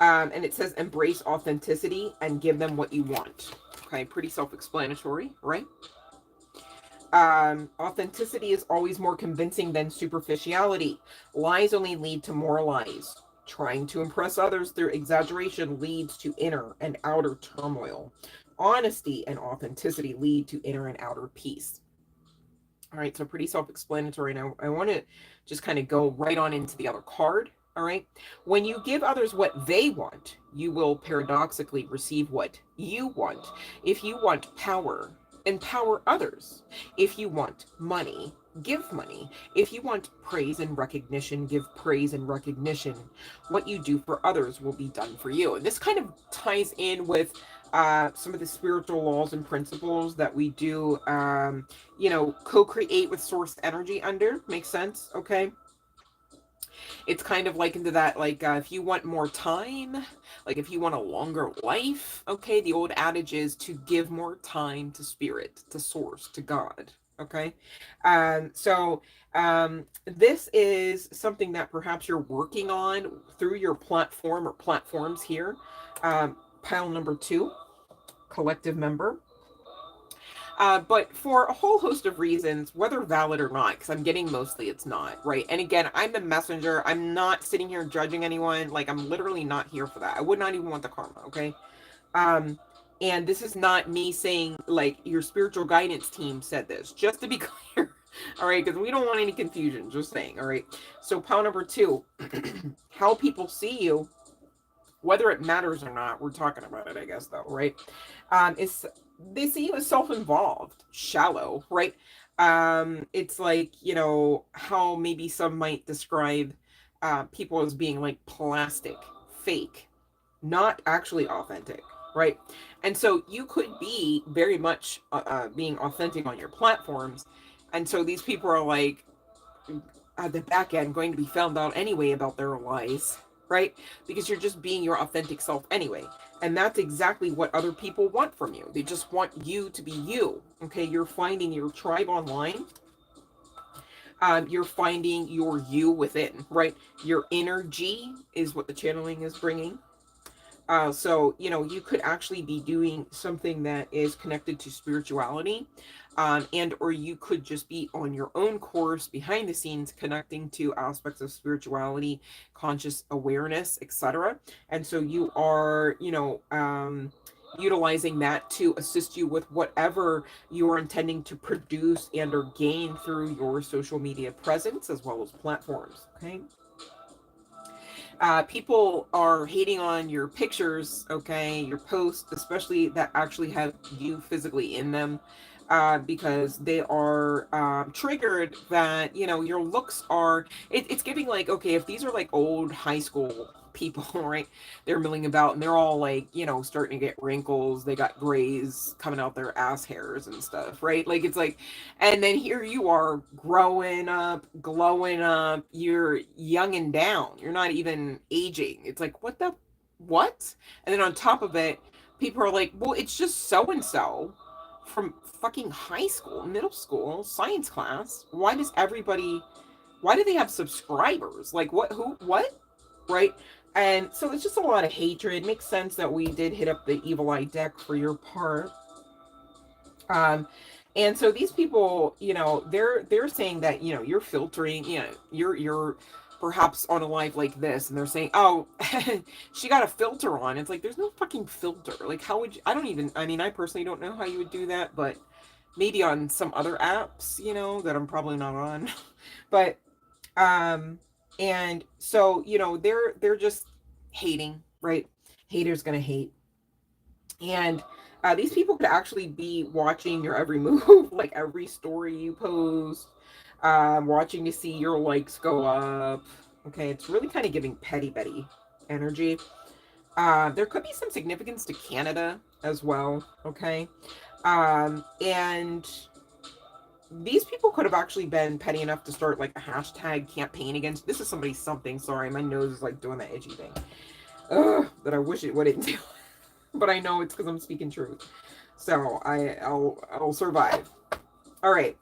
And it says embrace authenticity and give them what you want. Okay, pretty self-explanatory, right? Authenticity is always more convincing than superficiality. Lies only lead to more lies. Trying to impress others through exaggeration leads to inner and outer turmoil. Honesty and authenticity lead to inner and outer peace. All right, so pretty self-explanatory. Now, I want to just kind of go right on into the other card. All right. When you give others what they want, you will paradoxically receive what you want. If you want power, empower others. If you want money, give money. If you want praise and recognition, give praise and recognition. What you do for others will be done for you. And this kind of ties in with some of the spiritual laws and principles that we do, you know, co-create with source energy under. Makes sense? Okay. It's kind of like into that, like, if you want more time, like if you want a longer life, okay, the old adage is to give more time to spirit, to source, to God, okay? So this is something that perhaps you're working on through your platform or platforms here. Pile number 2, collective member. But for a whole host of reasons, whether valid or not, because I'm getting mostly it's not, right? And again, I'm the messenger. I'm not sitting here judging anyone. Like, I'm literally not here for that. I would not even want the karma, okay? And this is not me saying, like, your spiritual guidance team said this, just to be clear, all right? Because we don't want any confusion, just saying, all right? So pile number 2, how people see you, whether it matters or not, we're talking about it, I guess, though, right? Is they see you as self-involved, shallow, right? It's like, you know, how maybe some might describe people as being like plastic, fake, not actually authentic, right? And so you could be very much being authentic on your platforms. And so these people are like, at the back end, going to be found out anyway about their lies, right? Because you're just being your authentic self anyway. And that's exactly what other people want from you. They just want you to be you. Okay, you're finding your tribe online. You're finding your you within, right? Your energy is what the channeling is bringing. So, you know, you could actually be doing something that is connected to spirituality, and or you could just be on your own course behind the scenes connecting to aspects of spirituality, conscious awareness, etc. And so you are, you know, utilizing that to assist you with whatever you are intending to produce and or gain through your social media presence as well as platforms. Okay. People are hating on your pictures, okay, your posts, especially that actually have you physically in them, because they are triggered that, you know, your looks are, it's giving like, okay, if these are like old high school people, right, they're milling about and they're all like, you know, starting to get wrinkles, they got grays coming out their ass hairs and stuff, right? Like, it's like, and then here you are growing up, glowing up, you're young and down, you're not even aging. It's like, what? And then on top of it, people are like, well, it's just so and so from fucking high school, middle school, science class. Why do they have subscribers? Like, what, who, what? Right? And so it's just a lot of hatred. Makes sense that we did hit up the evil eye deck for your part. And so these people, you know, they're saying that, you know, you're filtering, you know, you're perhaps on a live like this, and they're saying, oh, she got a filter on. It's like, there's no fucking filter. Like, how would you, I don't even, I mean, I personally don't know how you would do that, but maybe on some other apps, you know, that I'm probably not on. But and so, you know, they're just hating, right? Haters gonna hate. And these people could actually be watching your every move, like every story you post, watching to see your likes go up. Okay, it's really kind of giving petty Betty energy. There could be some significance to Canada as well. Okay, and these people could have actually been petty enough to start like a hashtag campaign against. This is somebody's something. Sorry, my nose is like doing that itchy thing. Ugh, that I wish it wouldn't do. But I know it's because I'm speaking truth. So I'll survive. All right.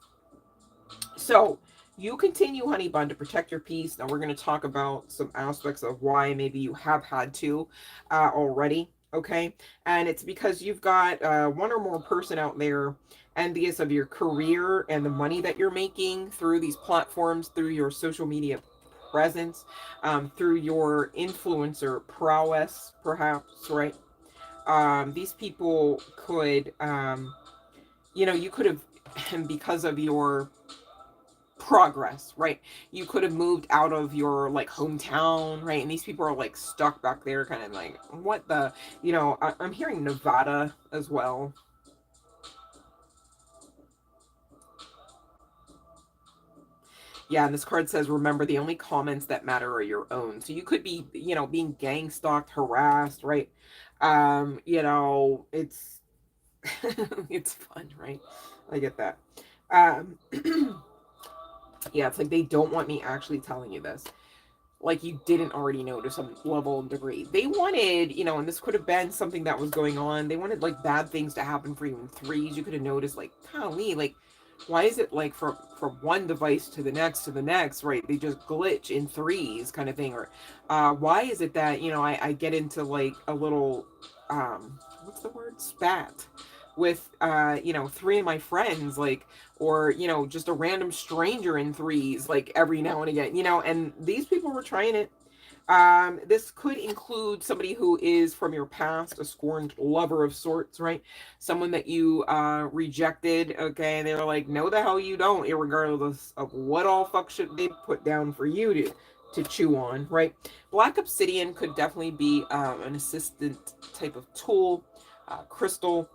So you continue, honey bun, to protect your peace. Now we're going to talk about some aspects of why maybe you have had to already. Okay. And it's because you've got one or more person out there envious of your career and the money that you're making through these platforms, through your social media presence, through your influencer prowess, perhaps, right? These people could, you know, you could have, because of your progress, right? You could have moved out of your like hometown, right? And these people are like stuck back there, kind of like, what the, you know, I'm hearing Nevada as well. Yeah, and this card says, remember, the only comments that matter are your own. So you could be, you know, being gang stalked, harassed, right? You know, it's it's fun, right? I get that. Um, yeah, it's like they don't want me actually telling you this. Like you didn't already know to some level and degree. They wanted, you know, and this could have been something that was going on. They wanted like bad things to happen for you in threes. You could have noticed, like, golly, like, why is it like from one device to the next, right? They just glitch in threes, kind of thing. Or why is it that, you know, I get into like a little what's the word, spat with you know, three of my friends, like, or, you know, just a random stranger in threes, like every now and again, you know, and these people were trying it. This could include somebody who is from your past, a scorned lover of sorts, right? Someone that you rejected, okay, and they were like, no, the hell you don't, irregardless of what all fuck shit they put down for you to chew on, right? Black obsidian could definitely be an assistant type of tool, crystal,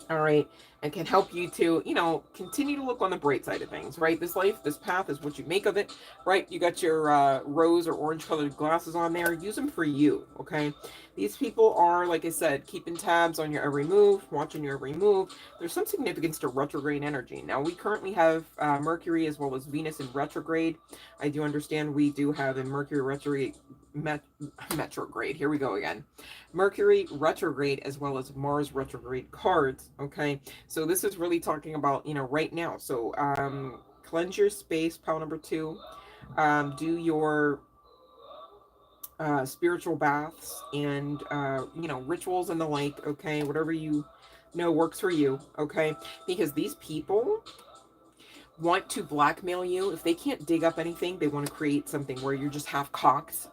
all right, and can help you to, you know, continue to look on the bright side of things, right? This life, this path is what you make of it, right? You got your rose or orange colored glasses on there. Use them for you, okay? These people are, like I said, keeping tabs on your every move, watching your every move. There's some significance to retrograde energy. Now, we currently have Mercury as well as Venus in retrograde. I do understand we do have a Mercury retrograde. Here we go again. Mercury retrograde as well as Mars retrograde cards, okay? So this is really talking about, you know, right now. So cleanse your space, pile number 2. Do your spiritual baths and, you know, rituals and the like, okay? Whatever you know works for you, okay? Because these people want to blackmail you. If they can't dig up anything, they want to create something where you're just half cocked,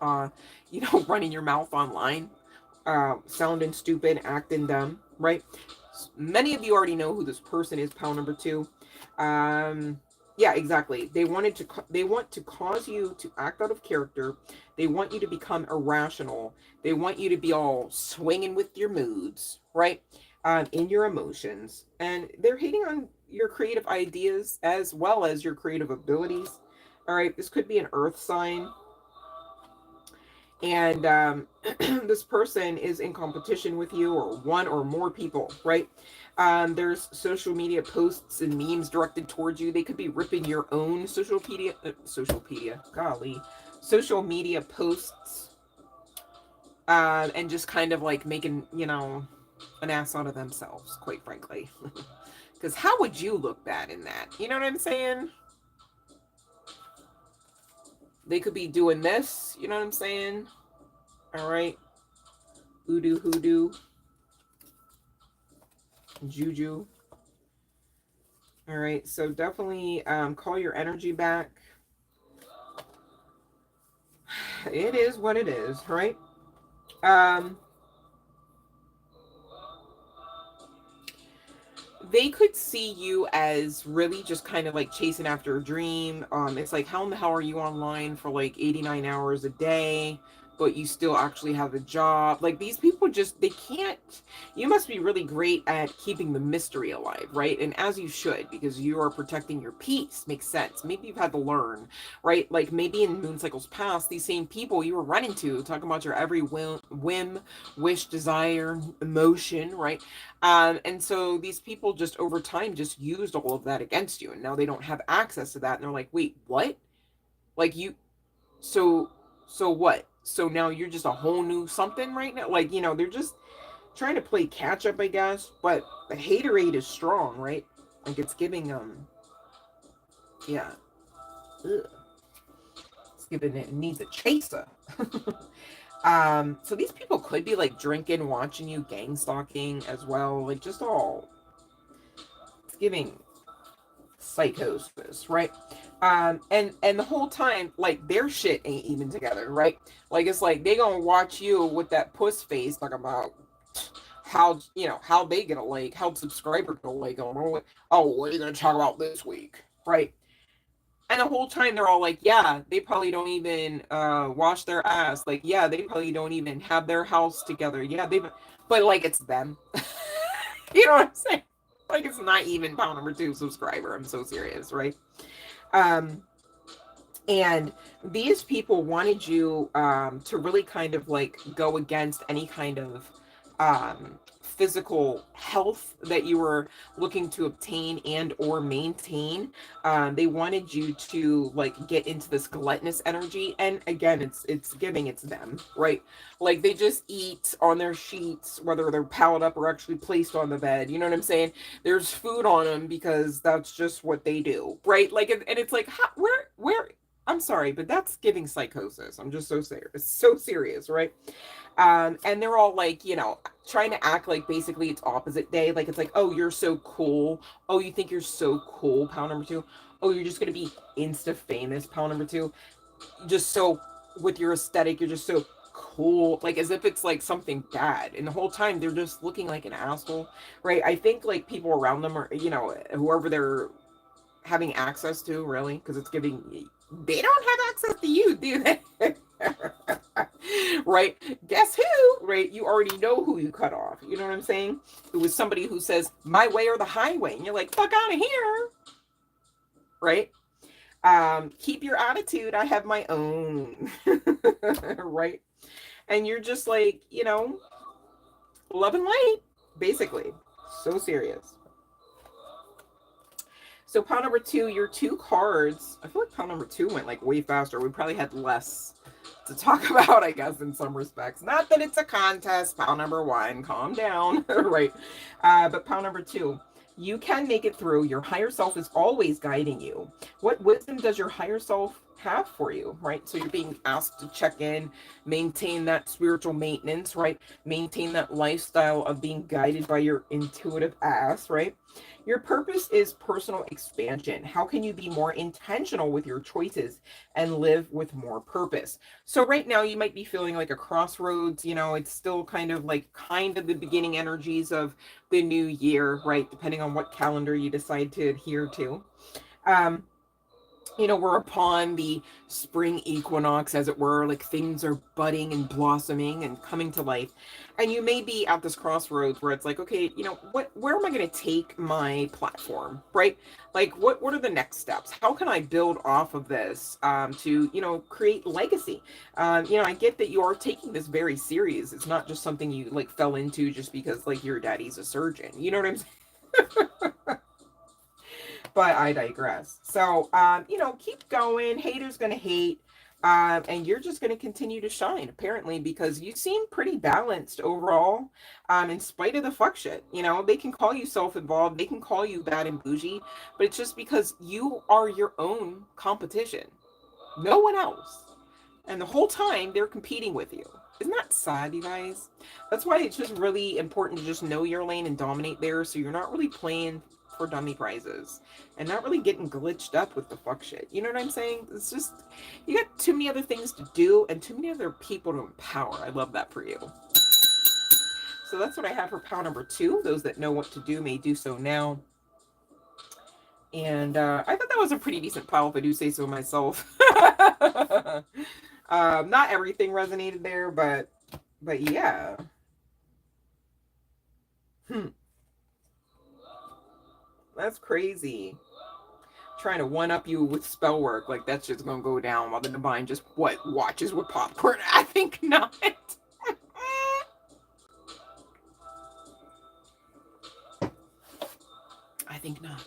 you know, running your mouth online, sounding stupid, acting dumb, right? Many of you already know who this person is, pile number 2. Yeah, exactly. They want to cause you to act out of character. They want you to become irrational. They want you to be all swinging with your moods, right? In your emotions. And they're hating on your creative ideas as well as your creative abilities. All right, this could be an earth sign. And this person is in competition with you, or one or more people, right? There's social media posts and memes directed towards you. They could be ripping your own social media posts, and just kind of like making, you know, an ass out of themselves, quite frankly. Because how would you look bad in that? You know what I'm saying? They could be doing this, you know what I'm saying? All right. Voodoo, hoodoo, juju. All right. So definitely call your energy back. It is what it is, right? Um, they could see you as really just kind of like chasing after a dream. It's like, how in the hell are you online for like 89 hours a day, but you still actually have a job? Like, these people just, they can't, you must be really great at keeping the mystery alive, right? And as you should, because you are protecting your peace. Makes sense. Maybe you've had to learn, right? Like maybe in moon cycles past, these same people you were running to, talking about your every whim, wish, desire, emotion, right? And so these people just over time just used all of that against you. And now they don't have access to that. And they're like, wait, what? Like you, so, so what? So now you're just a whole new something right now? Like, they're just trying to play catch up, I guess. But the haterade is strong, right? Like it's giving, yeah. Ugh. It's giving, it needs a chaser. So these people could be like drinking, watching you, gang stalking as well. Like just all, it's giving psychosis, right? And the whole time, like their shit ain't even together, right? Like it's like they gonna watch you with that puss face, like about how they get a like, how subscriber get a like on. Oh, what are you gonna talk about this week, right? And the whole time they're all like, yeah, they probably don't even wash their ass. Like, yeah, they probably don't even have their house together. Yeah, but like it's them. You know what I'm saying? Like it's not even pound number 2 subscriber. I'm so serious, right? Um, and these people wanted you to really kind of like go against any kind of physical health that you were looking to obtain and or maintain. They wanted you to like get into this gluttonous energy, and again, it's giving, it's them, right? Like they just eat on their sheets, whether they're piled up or actually placed on the bed. You know what I'm saying? There's food on them because that's just what they do, right? Like, and it's like, how, where I'm sorry, but that's giving psychosis. I'm just so serious, right? And they're all like, trying to act like basically it's opposite day. Like it's like, oh, you're so cool. Oh, you think you're so cool, pound number 2. Oh, you're just gonna be insta famous, pound number 2. Just so with your aesthetic, you're just so cool. Like as if it's like something bad. And the whole time they're just looking like an asshole, right? I think like people around them are, whoever they're having access to, really, because it's giving, they don't have access to you, do they? Right? Guess who? Right? You already know who you cut off. You know what I'm saying? It was somebody who says, my way or the highway. And you're like, fuck out of here. Right? Keep your attitude. I have my own. Right? And you're just like, love and light, basically. So serious. So pound number 2, your 2 cards. I feel like pound number 2 went like way faster. We probably had less to talk about, I guess, in some respects. Not that it's a contest. Pound number 1, calm down, right? But pound number 2, you can make it through. Your higher self is always guiding you. What wisdom does your higher self have for you, right? So you're being asked to check in, maintain that spiritual maintenance, right? Maintain that lifestyle of being guided by your intuitive ass, right? Your purpose is personal expansion. How can you be more intentional with your choices and live with more purpose? So right now you might be feeling like a crossroads, it's still kind of the beginning energies of the new year, right? Depending on what calendar you decide to adhere to. We're upon the spring equinox, as it were, like things are budding and blossoming and coming to life. And you may be at this crossroads where it's like, okay, where am I going to take my platform, right? Like, what are the next steps? How can I build off of this to, create legacy? I get that you are taking this very serious. It's not just something you like fell into just because like your daddy's a surgeon. You know what I'm saying? But I digress. So, keep going. Haters gonna hate. And you're just gonna continue to shine, apparently, because you seem pretty balanced overall. In spite of the fuck shit. They can call you self-involved, they can call you bad and bougie, but it's just because you are your own competition. No one else. And the whole time they're competing with you. Isn't that sad, you guys? That's why it's just really important to just know your lane and dominate there, so you're not really playing for dummy prizes and not really getting glitched up with the fuck shit. You know what I'm saying? It's just, you got too many other things to do and too many other people to empower. I love that for you. So that's what I have for pile number 2. Those that know what to do may do so now. And I thought that was a pretty decent pile, if I do say so myself. Not everything resonated there, but yeah. That's crazy. Trying to one-up you with spell work, like that's just gonna go down while the divine just watches with popcorn. I think not. I think not.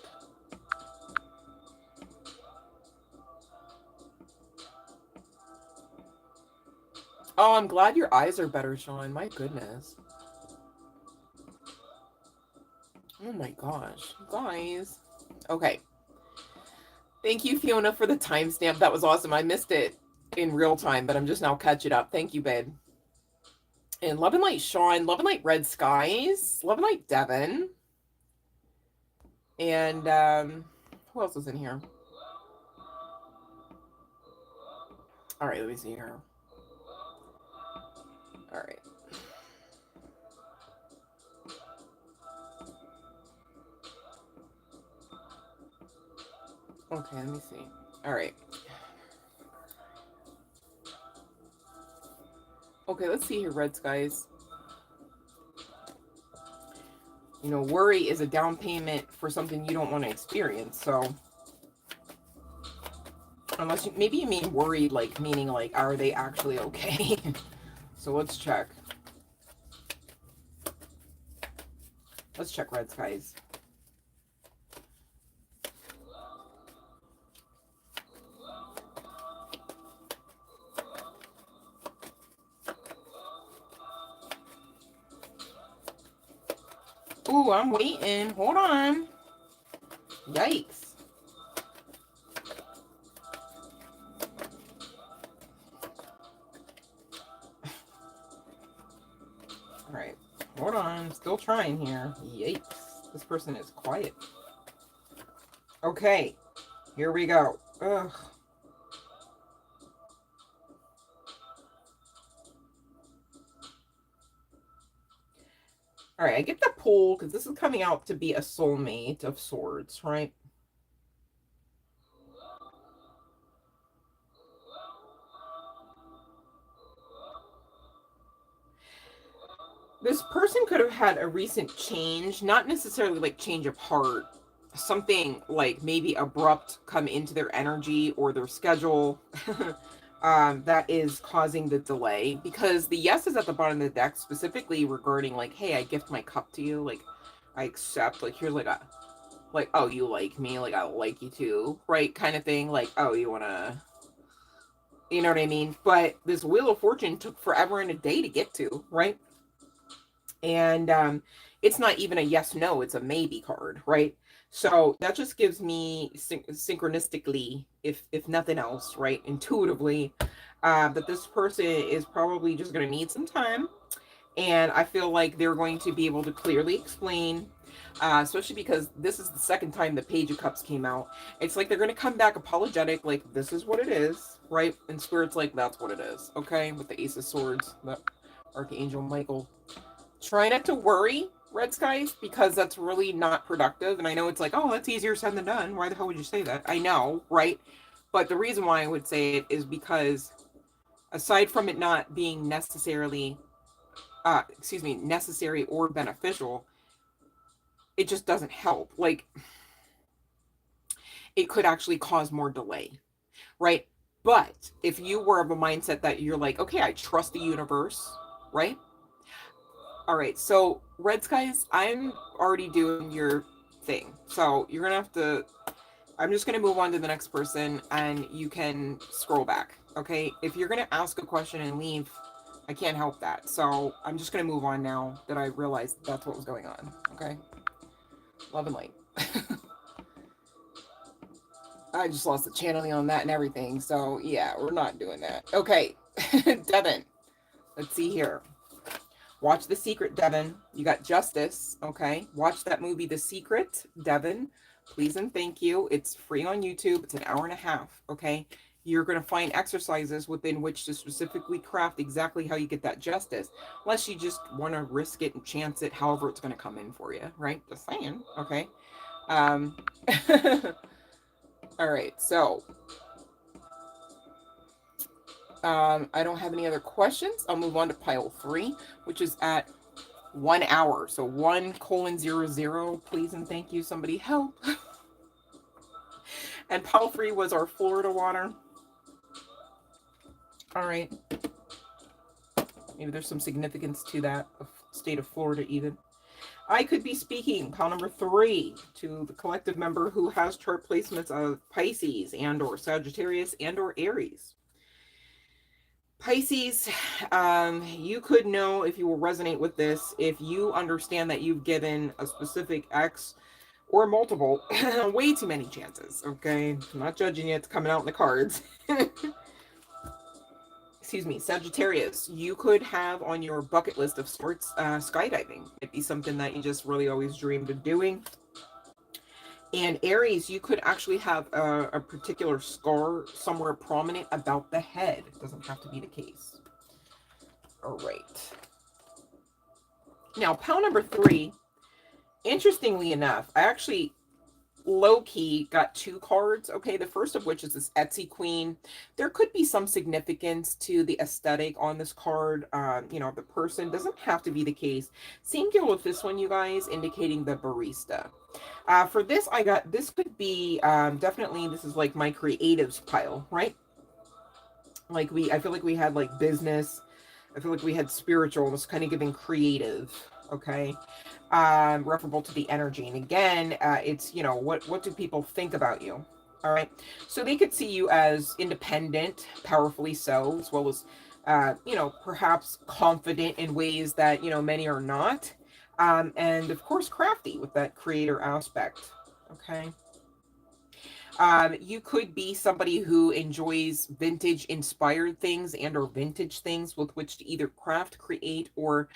Oh, I'm glad your eyes are better, Sean. My goodness. Oh my gosh. Guys. Okay. Thank you, Fiona, for the timestamp. That was awesome. I missed it in real time, but I'm just now catching up. Thank you, babe. And Love and Light, Sean. Love and Light, Red Skies. Love and Light, Devin. And who else is in here? All right, let me see here. All right. Okay, let me see. All right. Okay, let's see here, Red Skies. You know, worry is a down payment for something you don't want to experience. So, unless you, maybe you mean worried, like meaning like, are they actually okay? So let's check. Let's check, Red Skies. Ooh, I'm waiting. Hold on. Yikes. All right. Hold on. Still trying here. Yikes. This person is quiet. Okay. Here we go. Ugh. All right, I get the pull because this is coming out to be a soulmate of swords, right? This person could have had a recent change, not necessarily like change of heart, something like maybe abrupt come into their energy or their schedule that is causing the delay, because the yes is at the bottom of the deck specifically regarding like, hey, I gift my cup to you, like I accept, like here's like a, like, oh, you like me, like I like you too, right, kind of thing, like, oh, you want to, you know what I mean? But this Wheel of Fortune took forever and a day to get to, right? And it's not even a yes no, it's a maybe card, right? So that just gives me synchronistically, if nothing else, right, intuitively, that this person is probably just going to need some time. And I feel like they're going to be able to clearly explain, especially because this is the second time the Page of Cups came out. It's like they're going to come back apologetic, like, this is what it is, right? And Spirit's like, that's what it is, okay? With the Ace of Swords, the Archangel Michael. Try not to worry, Red Skies, because that's really not productive. And I know it's like, oh, that's easier said than done. Why the hell would you say that? I know, right? But the reason why I would say it is because aside from it not being necessarily, necessary or beneficial, it just doesn't help. Like, it could actually cause more delay, right? But if you were of a mindset that you're like, okay, I trust the universe, right? All right, so Red Skies, I'm already doing your thing. So you're going to have to, I'm just going to move on to the next person and you can scroll back, okay? If you're going to ask a question and leave, I can't help that. So I'm just going to move on now that I realized that's what was going on, okay? Love and light. I just lost the channeling on that and everything. So yeah, we're not doing that. Okay, Devin. Let's see here. Watch The Secret, Devin. You got Justice, okay? Watch that movie, The Secret, Devin. Please and thank you. It's free on YouTube. It's an hour and a half, okay? You're going to find exercises within which to specifically craft exactly how you get that justice. Unless you just want to risk it and chance it, however it's going to come in for you, right? Just saying, okay? All right, so I don't have any other questions. I'll move on to pile 3, which is at 1 hour. So 1:00. Please and thank you. Somebody help. And pile 3 was our Florida water. All right. Maybe there's some significance to that, state of Florida even. I could be speaking, pile number 3, to the collective member who has chart placements of Pisces and or Sagittarius and or Aries. Pisces, you could know if you will resonate with this, if you understand that you've given a specific ex or multiple way too many chances, okay? I'm not judging you, it's coming out in the cards. Excuse me, Sagittarius, you could have on your bucket list of sorts skydiving. It'd be something that you just really always dreamed of doing. And Aries, you could actually have a particular scar somewhere prominent about the head. It doesn't have to be the case. All right. Now, pile number 3, interestingly enough, I actually low-key got 2 cards, okay? The first of which is this Etsy Queen. There could be some significance to the aesthetic on this card. You know, the person doesn't have to be the case. Same deal with this one, you guys, indicating the barista. For this, I got, this could be, definitely, this is like my creatives pile, right? Like I feel like we had like business. I feel like we had spiritual, was kind of giving creative, okay? Referable to the energy. And again, it's, you know, what do people think about you? All right. So they could see you as independent, powerfully so, as well as, you know, perhaps confident in ways that, you know, many are not. And of course, crafty with that creator aspect. Okay. You could be somebody who enjoys vintage inspired things and or vintage things with which to either craft, create, or,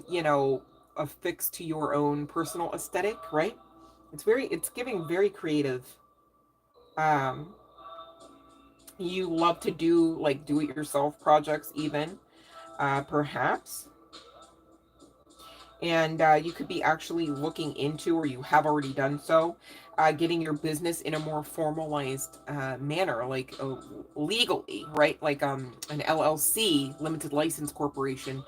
you know, affix to your own personal aesthetic, right? It's giving very creative. You love to do like do-it-yourself projects even, perhaps. And you could be actually looking into, or you have already done so, getting your business in a more formalized manner, like legally, right? Like an LLC, limited license corporation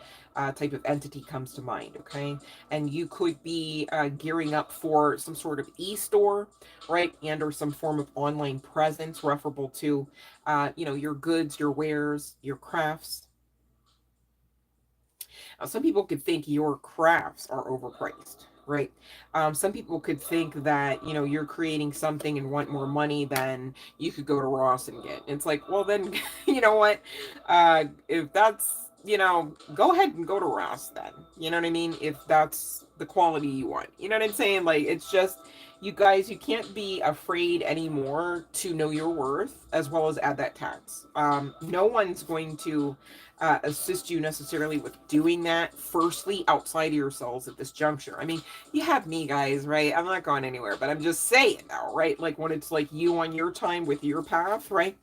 type of entity comes to mind, okay? And you could be gearing up for some sort of e-store, right? And or some form of online presence referable to, you know, your goods, your wares, your crafts. Some people could think your crafts are overpriced, right? Some people could think that, you know, you're creating something and want more money than you could go to Ross and get. It's like, well, then, you know what? If that's, you know, go ahead and go to Ross then. You know what I mean? If that's the quality you want. You know what I'm saying? Like, it's just, you guys, you can't be afraid anymore to know your worth as well as add that tax. No one's going to assist you necessarily with doing that firstly outside of yourselves at this juncture. I mean, you have me, guys, right? I'm not going anywhere, but I'm just saying now, right? Like when it's like you on your time with your path, right?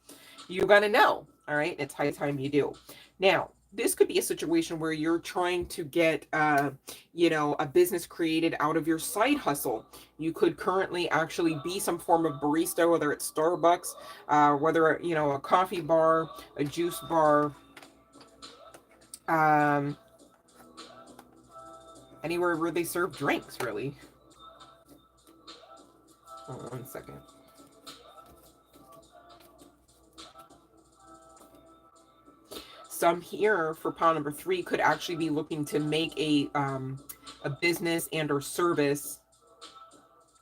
You gotta know, all right? It's high time you do. Now, this could be a situation where you're trying to get, you know, a business created out of your side hustle. You could currently actually be some form of barista, whether it's Starbucks, whether, you know, a coffee bar, a juice bar, anywhere where they serve drinks, really. Hold on 1 second. Some here for pile number 3 could actually be looking to make a business and or service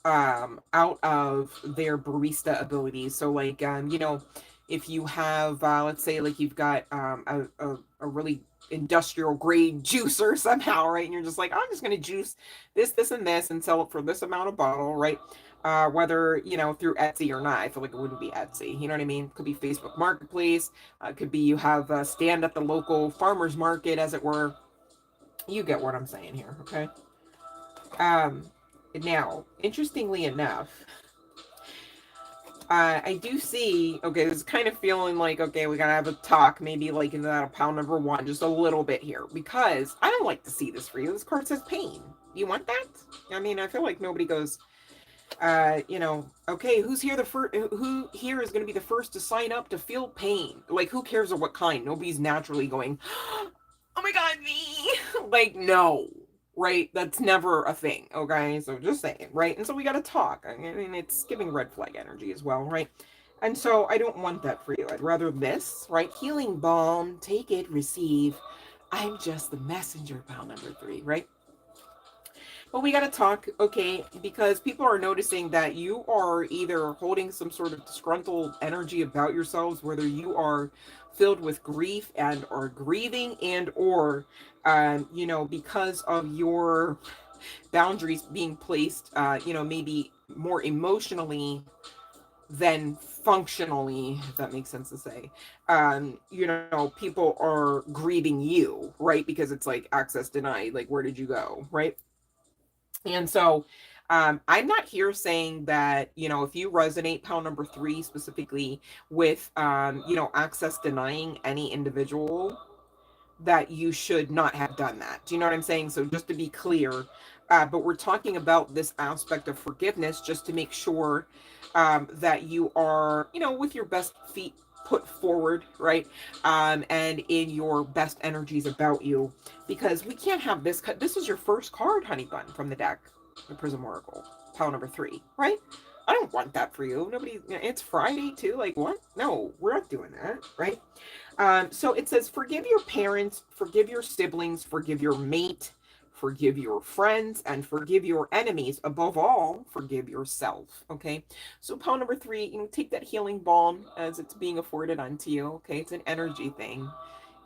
out of their barista abilities. So like, you know, if you have, let's say like you've got a really industrial grade juicer somehow, right? And you're just like, I'm just going to juice this, and this and sell it for this amount of bottle, right? whether, you know, through Etsy or not. I feel like it wouldn't be Etsy. You know what I mean? It could be Facebook Marketplace. It could be you have a stand at the local farmer's market, as it were. You get what I'm saying here, okay? Now, interestingly enough, I do see, okay, it's kind of feeling like, okay, we gotta have a talk, maybe like in that pile number 1, just a little bit here, because I don't like to see this for you. This card says pain. Do you want that? I mean, I feel like nobody goes, you know, okay, who here is going to be the first to sign up to feel pain? Like, who cares of what kind? Nobody's naturally going, oh my God, me. Like, no, right? That's never a thing. Okay. So just saying, right? And so we got to talk. I mean, it's giving red flag energy as well, right? And so I don't want that for you. I'd rather this, right? Healing balm, take it, receive. I'm just the messenger, pile number 3, right? But we got to talk, okay, because people are noticing that you are either holding some sort of disgruntled energy about yourselves, whether you are filled with grief and are grieving, and or, you know, because of your boundaries being placed, you know, maybe more emotionally than functionally, if that makes sense to say. You know, people are grieving you, right? Because it's like access denied, like, where did you go, right? And so I'm not here saying that, you know, if you resonate pile number 3 specifically with, you know, access denying any individual, that you should not have done that. Do you know what I'm saying? So just to be clear, but we're talking about this aspect of forgiveness just to make sure that you are, you know, with your best feet put forward, right? And in your best energies about you, because we can't have this. This is your first card, honey bun, from the deck, the Prism Oracle, pile number 3, right? I don't want that for you. Nobody, it's Friday too. Like, what? No, we're not doing that, right? So it says, forgive your parents, forgive your siblings, forgive your mate, forgive your friends, and forgive your enemies. Above all, forgive yourself. Okay. So pile number 3, you know, take that healing balm as it's being afforded unto you. Okay. It's an energy thing.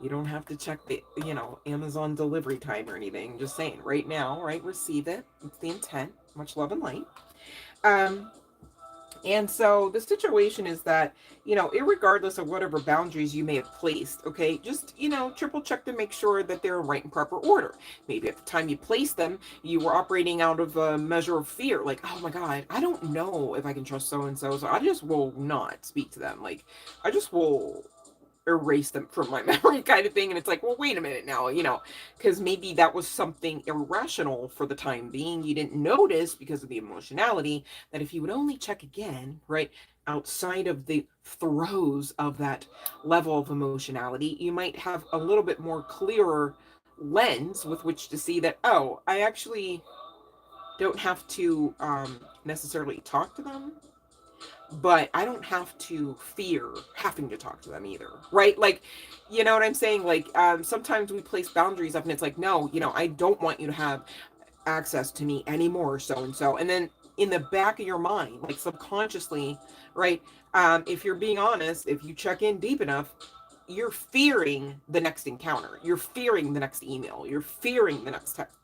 You don't have to check the, you know, Amazon delivery time or anything. Just saying right now, right? Receive it. It's the intent. Much love and light. And so the situation is that, you know, irregardless of whatever boundaries you may have placed, okay, just, you know, triple check to make sure that they're in right and proper order. Maybe at the time you placed them, you were operating out of a measure of fear, like, oh my God, I don't know if I can trust so-and-so, so I just will not speak to them. Like, I just will erase them from my memory kind of thing. And it's like, well, wait a minute now, you know, because maybe that was something irrational for the time being. You didn't notice because of the emotionality, that if you would only check again, right, outside of the throes of that level of emotionality, you might have a little bit more clearer lens with which to see that, oh, I actually don't have to necessarily talk to them, but I don't have to fear having to talk to them either, right? Like, you know what I'm saying? Like, sometimes we place boundaries up and it's like, no, you know, I don't want you to have access to me anymore, so and so. And then in the back of your mind, like subconsciously, right? If you're being honest, if you check in deep enough, you're fearing the next encounter, you're fearing the next email, you're fearing the next text.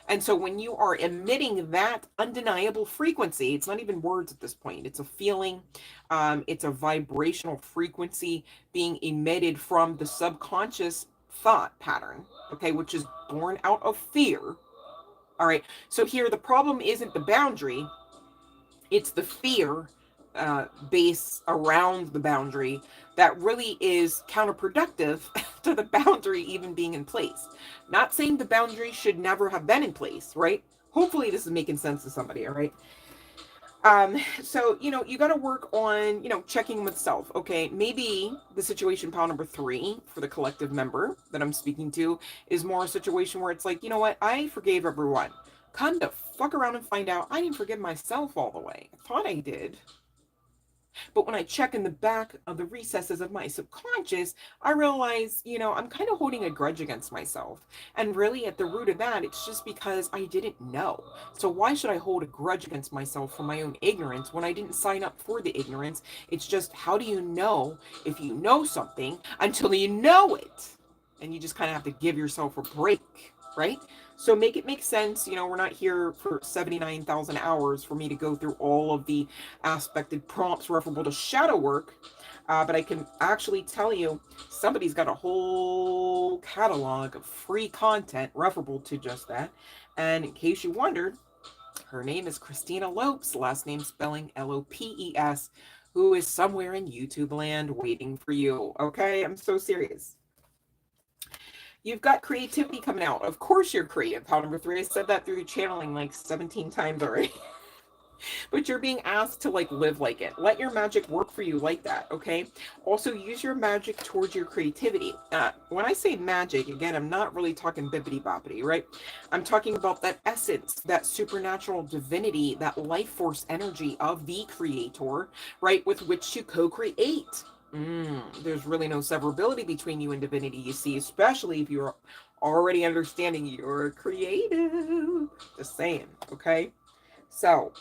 And so when you are emitting that undeniable frequency, it's not even words at this point, it's a feeling, it's a vibrational frequency being emitted from the subconscious thought pattern, okay, which is born out of fear. All right, so here the problem isn't the boundary, it's the fear base around the boundary that really is counterproductive to the boundary even being in place. Not saying the boundary should never have been in place, right? Hopefully this is making sense to somebody, all right? So, you know, you got to work on, you know, checking with self. Okay, maybe the situation pile number 3 for the collective member that I'm speaking to is more a situation where it's like, you know what, I forgave everyone. Come to fuck around and find out I didn't forgive myself all the way. I thought I did. But when I check in the back of the recesses of my subconscious, I realize, you know, I'm kind of holding a grudge against myself. And really at the root of that, it's just because I didn't know. So why should I hold a grudge against myself for my own ignorance when I didn't sign up for the ignorance? It's just, how do you know if you know something until you know it? And you just kind of have to give yourself a break, right? So make it make sense. You know, we're not here for 79,000 hours for me to go through all of the aspected prompts referable to shadow work. But I can actually tell you somebody's got a whole catalog of free content referable to just that. And in case you wondered, her name is Christina Lopes, last name spelling Lopes, who is somewhere in YouTube land waiting for you. Okay, I'm so serious. You've got creativity coming out. Of course you're creative. How number 3, I said that through channeling like 17 times already. But you're being asked to like live like it. Let your magic work for you like that, okay? Also use your magic towards your creativity. When I say magic, again, I'm not really talking bippity boppity, right? I'm talking about that essence, that supernatural divinity, that life force energy of the creator, right? With which to co-create. There's really no severability between you and divinity, you see, especially if you're already understanding you're creative. Just saying, okay? So,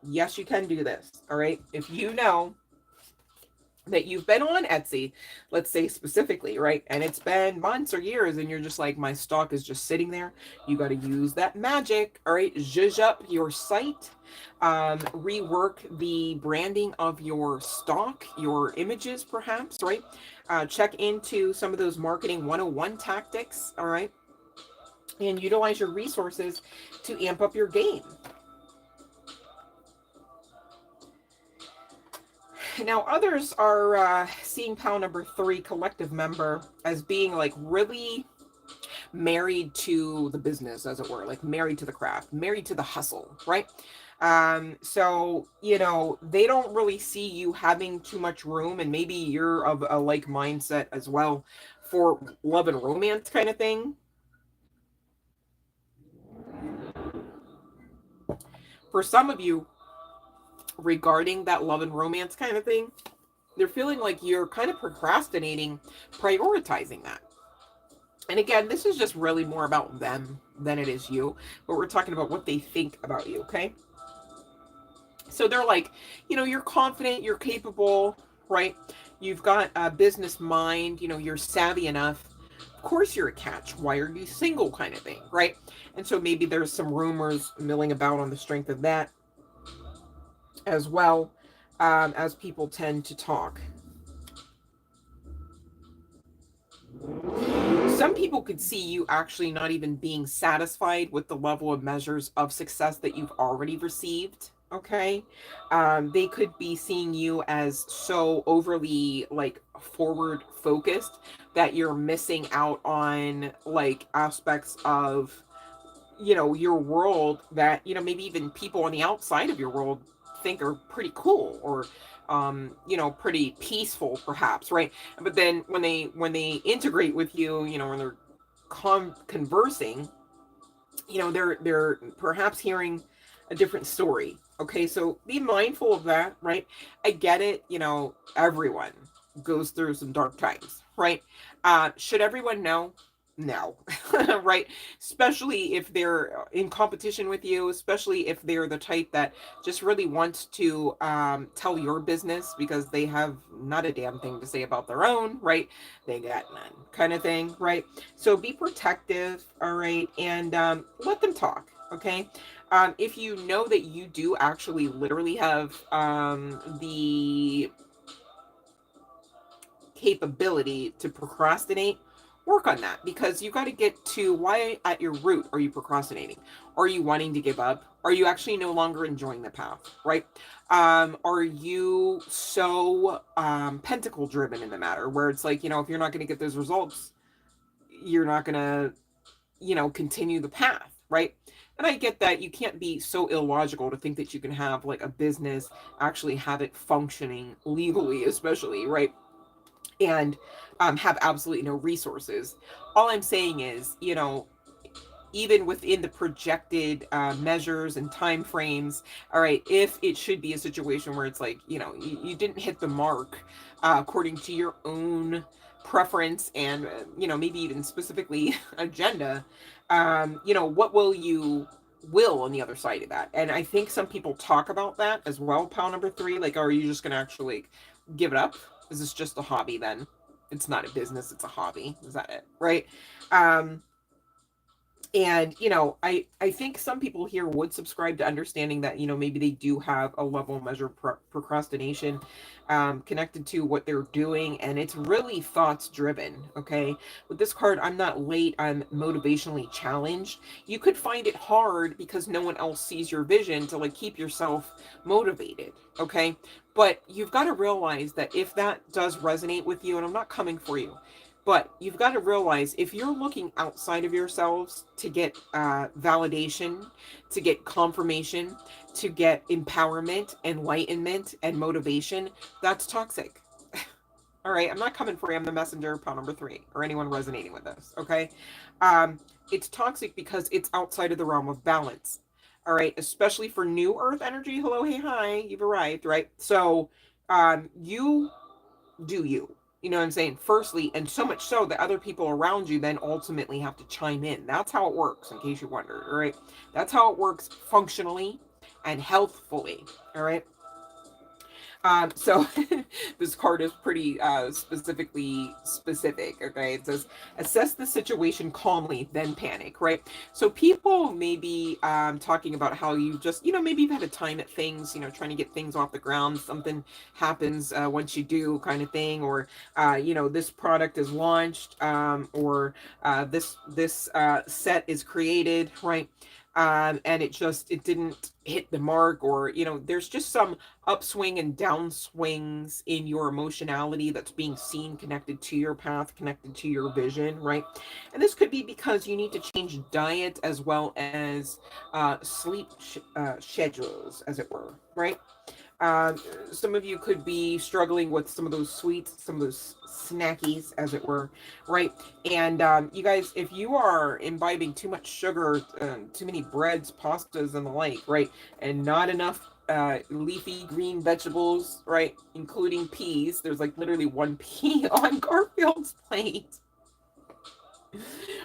yes, you can do this, all right? If you know that you've been on Etsy, let's say specifically, right? And it's been months or years and you're just like, my stock is just sitting there. You got to use that magic, all right? Zhuzh up your site, rework the branding of your stock, your images perhaps, right? Check into some of those marketing 101 tactics, all right? And utilize your resources to amp up your game. Now, others are seeing pile number 3, collective member, as being like really married to the business, as it were, like married to the craft, married to the hustle, right? So, you know, they don't really see you having too much room, and maybe you're of a like mindset as well for love and romance kind of thing. For some of you, regarding that love and romance kind of thing, they're feeling like you're kind of procrastinating, prioritizing that. And again, this is just really more about them than it is you, but we're talking about what they think about you, okay? So they're like, you know, you're confident, you're capable, right? You've got a business mind, you know, you're savvy enough. Of course you're a catch. Why are you single kind of thing, right? And so maybe there's some rumors milling about on the strength of that as well, as people tend to talk. Some people could see you actually not even being satisfied with the level of measures of success that you've already received. Okay. They could be seeing you as so overly like forward focused that you're missing out on like aspects of, you know, your world that, you know, maybe even people on the outside of your world think are pretty cool, or you know, pretty peaceful perhaps, right? But then when they integrate with you, you know, when they're conversing, you know, they're perhaps hearing a different story. Okay, so be mindful of that, right? I get it, you know, everyone goes through some dark times, right? Should everyone know? No. Right? Especially if they're in competition with you, especially if they're the type that just really wants to tell your business because they have not a damn thing to say about their own, right? They got none kind of thing, right? So be protective, all right? And let them talk, okay? If you know that you do actually literally have the capability to procrastinate, work on that, because you got to get to why at your root are you procrastinating? Are you wanting to give up? Are you actually no longer enjoying the path, right? Are you so pentacle driven in the matter where it's like, you know, if you're not going to get those results, you're not going to, you know, continue the path, right? And I get that you can't be so illogical to think that you can have like a business, actually have it functioning legally, especially, right? And have absolutely no resources. All I'm saying is, you know, even within the projected measures and time frames, all right, if it should be a situation where it's like, you know, you didn't hit the mark according to your own preference and, you know, maybe even specifically agenda, you know, what will you will on the other side of that? And I think some people talk about that as well, pile number 3, like, are you just going to actually give it up? Is this just a hobby then? It's not a business, it's a hobby. Is that it? Right? And, you know, I think some people here would subscribe to understanding that, you know, maybe they do have a level of measured procrastination connected to what they're doing. And it's really thoughts driven. Okay. With this card, I'm not late. I'm motivationally challenged. You could find it hard because no one else sees your vision to like keep yourself motivated. Okay. But you've got to realize that if that does resonate with you, and I'm not coming for you, but you've got to realize if you're looking outside of yourselves to get validation, to get confirmation, to get empowerment, enlightenment, and motivation, that's toxic. All right, I'm not coming for you. I'm the messenger, pile number 3, or anyone resonating with this. Okay, it's toxic because it's outside of the realm of balance. All right, especially for new Earth energy. Hello, hey, hi, you've arrived. Right, so you do you. You know what I'm saying? Firstly, and so much so that other people around you then ultimately have to chime in. That's how it works, in case you wondered. All right. That's how it works functionally and healthfully. All right. So this card is pretty specifically specific. Okay, it says assess the situation calmly, then panic. Right. So people may be talking about how you just, you know, maybe you've had a time at things, you know, trying to get things off the ground. Something happens once you do, kind of thing, or you know, this product is launched, or this set is created, right? And it didn't hit the mark, or you know, there's just some upswing and downswings in your emotionality that's being seen, connected to your path, connected to your vision, right? And this could be because you need to change diet as well as sleep schedules, as it were, right? Um, some of you could be struggling with some of those sweets, some of those snackies, as it were, right? And you guys, if you are imbibing too much sugar, too many breads, pastas, and the like, right, and not enough leafy green vegetables, right, including peas, there's like literally one pea on Garfield's plate,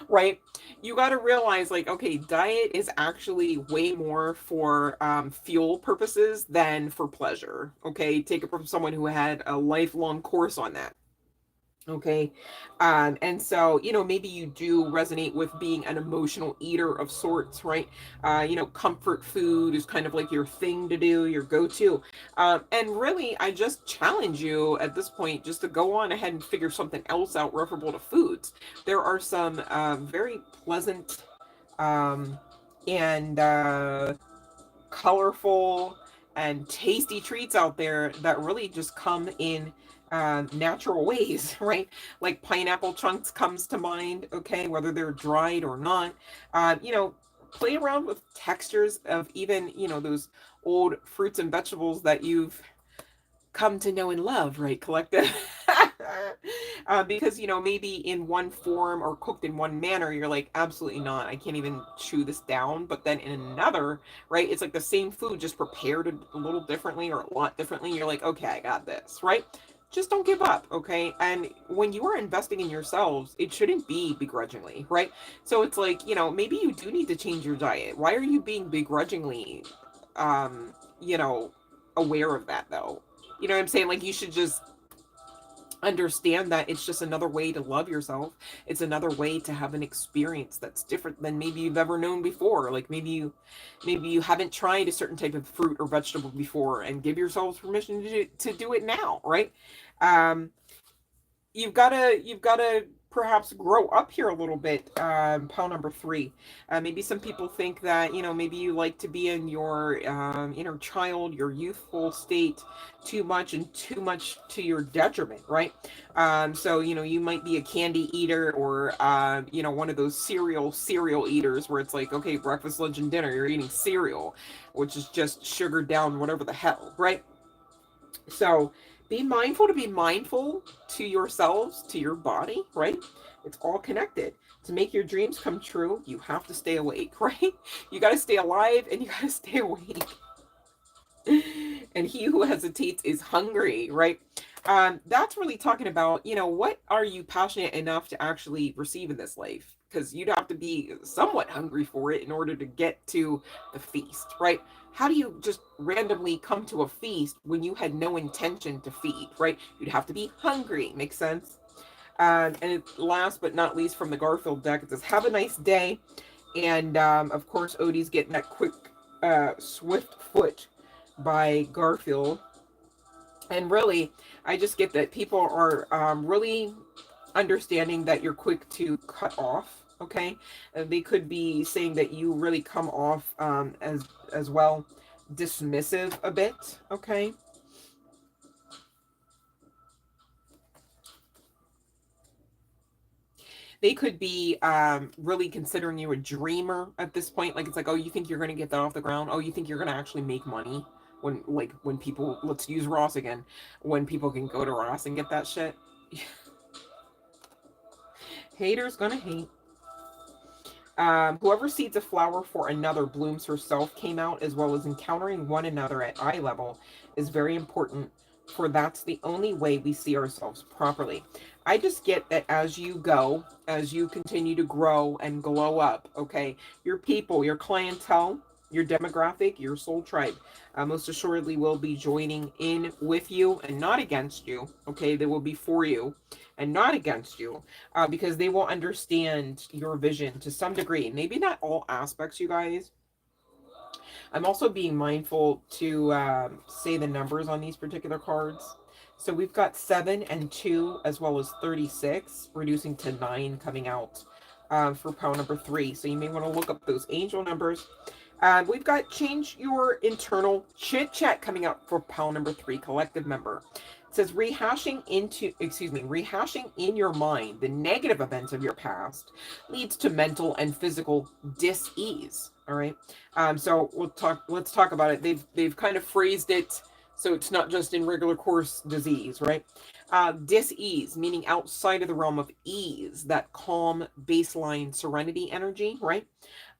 right? You got to realize, like, okay, diet is actually way more for fuel purposes than for pleasure. Okay, take it from someone who had a lifelong course on that. Okay. And so, you know, maybe you do resonate with being an emotional eater of sorts, right? You know, comfort food is kind of like your thing to do, your go-to. And really, I just challenge you at this point just to go on ahead and figure something else out referable to foods. There are some very pleasant um, and colorful and tasty treats out there that really just come in natural ways, right? Like pineapple chunks comes to mind, okay, whether they're dried or not. You know, play around with textures of even, you know, those old fruits and vegetables that you've come to know and love, right, collective? Because, you know, maybe in one form or cooked in one manner, you're like, absolutely not. I can't even chew this down. But then in another, right, it's like the same food, just prepared a little differently or a lot differently. You're like, okay, I got this, right? Just don't give up, okay? And when you are investing in yourselves, it shouldn't be begrudgingly, right? So it's like, you know, maybe you do need to change your diet. Why are you being begrudgingly, you know, aware of that though? You know what I'm saying? Like, you should just understand that it's just another way to love yourself. It's another way to have an experience that's different than maybe you've ever known before. Like maybe you haven't tried a certain type of fruit or vegetable before, and give yourselves permission to do it now, right? Um, you've got to perhaps grow up here a little bit. Pile number 3, maybe some people think that, you know, maybe you like to be in your inner child, your youthful state too much, and too much to your detriment, right? So, you know, you might be a candy eater, or you know, one of those cereal eaters where it's like, okay, breakfast, lunch, and dinner, you're eating cereal, which is just sugared down whatever the hell, right? So be mindful to be mindful to yourselves, to your body, right? It's all connected. To make your dreams come true, you have to stay awake, right? You got to stay alive and you got to stay awake. And he who hesitates is hungry, right? That's really talking about, you know, what are you passionate enough to actually receive in this life? Because you'd have to be somewhat hungry for it in order to get to the feast, right? How do you just randomly come to a feast when you had no intention to feed, right? You'd have to be hungry. Makes sense? And last but not least, from the Garfield deck, it says, have a nice day. And, of course, Odie's getting that quick, swift foot by Garfield. And really, I just get that people are really understanding that you're quick to cut off. Okay, they could be saying that you really come off as well dismissive a bit. Okay, they could be really considering you a dreamer at this point. Like, it's like, oh, you think you're going to get that off the ground? Oh, you think you're going to actually make money? When, like, when people, let's use Ross again, when people can go to Ross and get that shit. Haters gonna hate. Whoever seeds a flower for another blooms herself came out, as well as encountering one another at eye level is very important, for that's the only way we see ourselves properly. I just get that as you go, as you continue to grow and glow up, okay, your people, your clientele, your demographic, your soul tribe, most assuredly will be joining in with you and not against you, okay? They will be for you and not against you, because they will understand your vision to some degree. Maybe not all aspects, you guys. I'm also being mindful to say the numbers on these particular cards. So we've got 7 and 2, as well as 36, reducing to 9 coming out for pile number 3. So you may want to look up those angel numbers. We've got change your internal chit chat coming up for pile number 3, collective member. It says rehashing in your mind the negative events of your past leads to mental and physical dis-ease. All right. So let's talk about it. They've kind of phrased it so it's not just in regular course disease, right? Dis-ease, meaning outside of the realm of ease, that calm baseline serenity energy, right?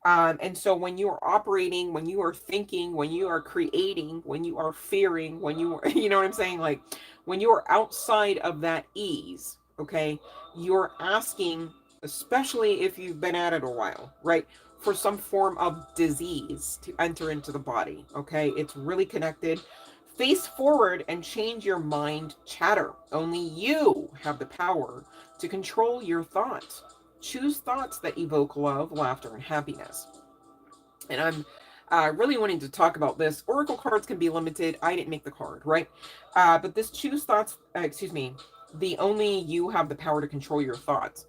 And so when you are operating, when you are thinking, when you are creating, when you are fearing, when you are, you know what I'm saying? Like when you are outside of that ease, okay, you're asking, especially if you've been at it a while, right, for some form of disease to enter into the body, okay? It's really connected. Face forward and change your mind chatter. Only you have the power to control your thoughts. Choose thoughts that evoke love, laughter, and happiness. And I'm really wanting to talk about this. Oracle cards can be limited. I didn't make the card, right? But this choose thoughts, the only you have the power to control your thoughts.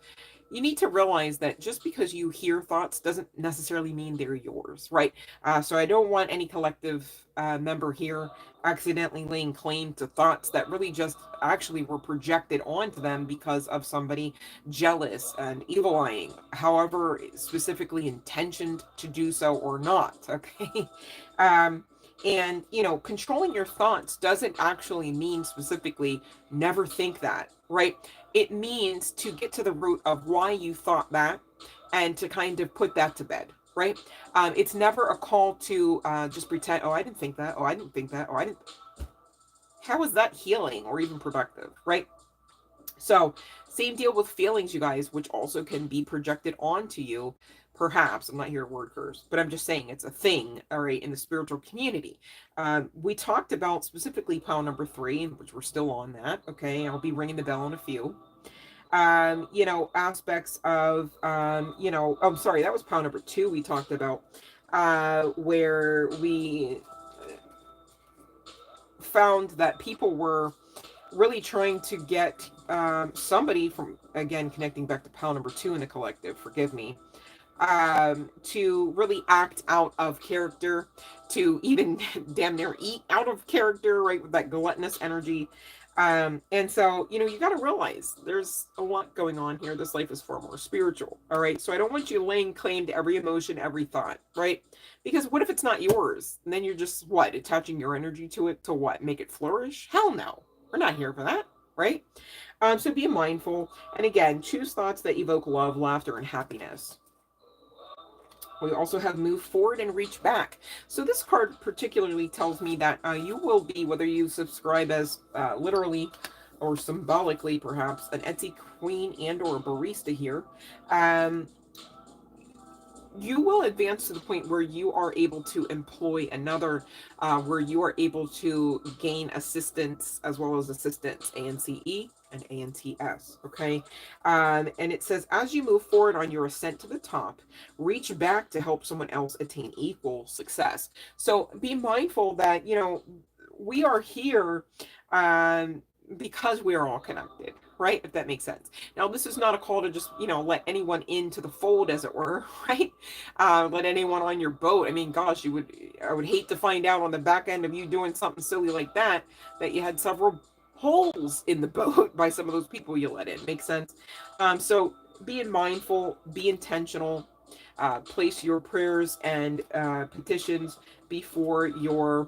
You need to realize that just because you hear thoughts doesn't necessarily mean they're yours, right? So I don't want any collective member here accidentally laying claim to thoughts that really just actually were projected onto them because of somebody jealous and evil eyeing, however specifically intentioned to do so or not, okay? um, and, you know, controlling your thoughts doesn't actually mean specifically never think that, right? It means to get to the root of why you thought that and to kind of put that to bed, right? It's never a call to just pretend, oh, I didn't think that. Oh, I didn't think that. Oh, I didn't. How is that healing or even productive, right? So, same deal with feelings, you guys, which also can be projected onto you. Perhaps, I'm not here to word curse, but I'm just saying it's a thing, all right, in the spiritual community. We talked about specifically pile number 3, which we're still on that, okay? I'll be ringing the bell on a few. You know, aspects of, oh, sorry, that was pile number 2 we talked about, where we found that people were really trying to get somebody from, again, connecting back to pile number 2 in the collective, forgive me, to really act out of character, to even damn near eat out of character, right, with that gluttonous energy. And so, you know, you got to realize there's a lot going on here. This life is far more spiritual, all right? So I don't want you laying claim to every emotion, every thought, right? Because what if it's not yours? And then you're just, what, attaching your energy to it to what? Make it flourish? Hell no. We're not here for that, right? So be mindful. And again, choose thoughts that evoke love, laughter, and happiness. We also have move forward and reach back. So this card particularly tells me that you will be, whether you subscribe as literally or symbolically perhaps, an Etsy queen and or a barista here. you will advance to the point where you are able to employ another, where you are able to gain assistance as well as assistance, ANCE and ANTS. Okay. And it says, as you move forward on your ascent to the top, reach back to help someone else attain equal success. So be mindful that, you know, we are here, um, because we are all connected, right? If that makes sense. Now, this is not a call to just, you know, let anyone into the fold, as it were, right? Let anyone on your boat. I mean, gosh, I would hate to find out on the back end of you doing something silly like that, that you had several holes in the boat by some of those people you let in. Makes sense? So being mindful, be intentional, place your prayers and petitions before your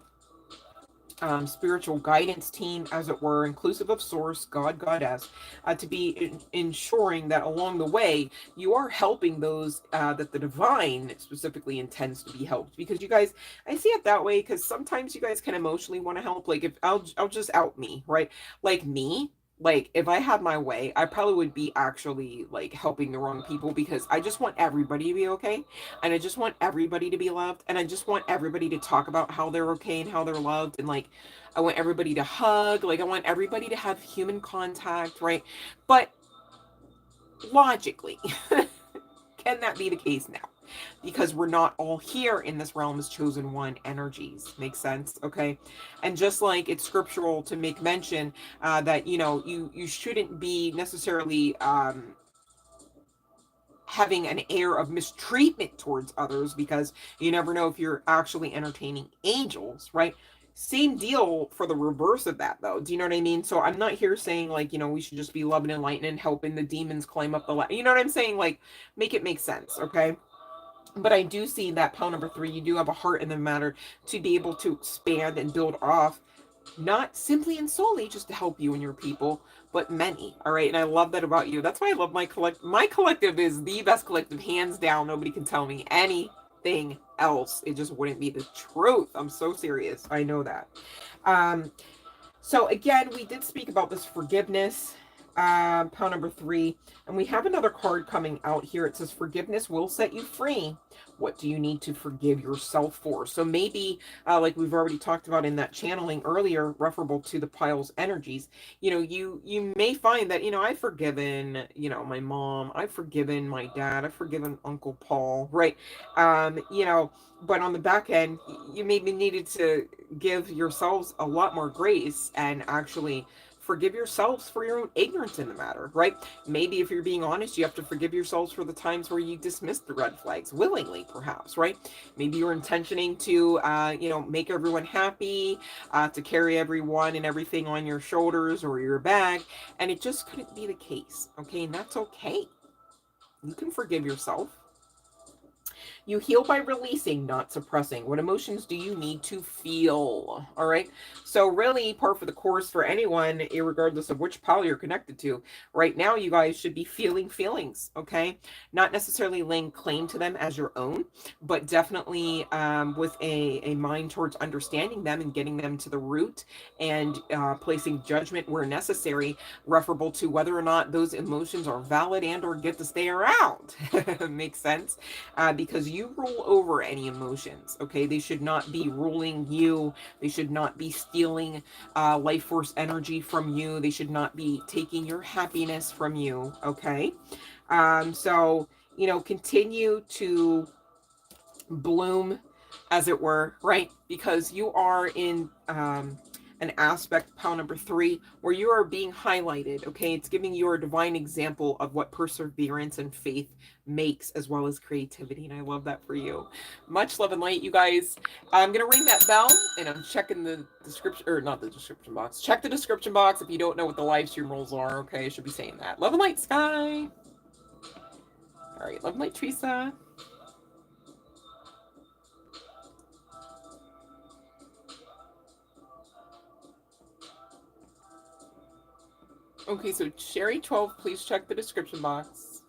spiritual guidance team, as it were, inclusive of Source, God, Goddess, to be ensuring that along the way you are helping those that the divine specifically intends to be helped. Because you guys, I see it that way, because sometimes you guys can emotionally want to help. Like, if I'll just out me, right? Like me. Like, if I had my way, I probably would be actually like helping the wrong people, because I just want everybody to be okay, and I just want everybody to be loved, and I just want everybody to talk about how they're okay and how they're loved, and like I want everybody to hug, like I want everybody to have human contact, right? But logically, can that be the case now? Because we're not all here in this realm as chosen one energies. Makes sense? Okay. And just like it's scriptural to make mention that, you know, you shouldn't be necessarily having an air of mistreatment towards others, because you never know if you're actually entertaining angels, right? Same deal for the reverse of that, though. Do you know what I mean? So I'm not here saying, like, you know, we should just be loving and lighting and helping the demons climb up the ladder. You know what I'm saying? Like, make it make sense, okay? But I do see that pile number 3, you do have a heart in the matter to be able to expand and build off, not simply and solely just to help you and your people, but many. All right. And I love that about you. That's why I love my collective is the best collective, hands down. Nobody can tell me anything else. It just wouldn't be the truth. I'm so serious. I know that. Um, so again, we did speak about this forgiveness, pile number 3, and we have another card coming out here. It says forgiveness will set you free. What do you need to forgive yourself for? So maybe, like we've already talked about in that channeling earlier, referable to the pile's energies, you know, you may find that, you know, I've forgiven, you know, my mom, I've forgiven my dad, I've forgiven Uncle Paul, right? You know, but on the back end, you maybe needed to give yourselves a lot more grace and actually forgive yourselves for your own ignorance in the matter, right? Maybe if you're being honest, you have to forgive yourselves for the times where you dismissed the red flags willingly, perhaps, right? Maybe you're intentioning to, you know, make everyone happy, to carry everyone and everything on your shoulders or your back, and it just couldn't be the case, okay? And that's okay. You can forgive yourself. You heal by releasing, not suppressing. What emotions do you need to feel? All right. So really, par for the course for anyone, regardless of which pile you're connected to. Right now, you guys should be feeling feelings. Okay. Not necessarily laying claim to them as your own, but definitely with a mind towards understanding them and getting them to the root, and placing judgment where necessary, referable to whether or not those emotions are valid and or get to stay around. Makes sense? Because you rule over any emotions, okay? They should not be ruling you. They should not be stealing life force energy from you. They should not be taking your happiness from you, okay? So, you know, continue to bloom, as it were, right? Because you are in an aspect, pile number 3, where you are being highlighted, okay? It's giving you a divine example of what perseverance and faith makes, as well as creativity, and I love that for you. Much love and light, you guys. I'm gonna ring that bell, and I'm checking the description, or not the description box. Check the description box if you don't know what the live stream rules are, okay? I should be saying that. Love and light, Sky. All right, love and light, Teresa. Okay, so Sherry12, please check the description box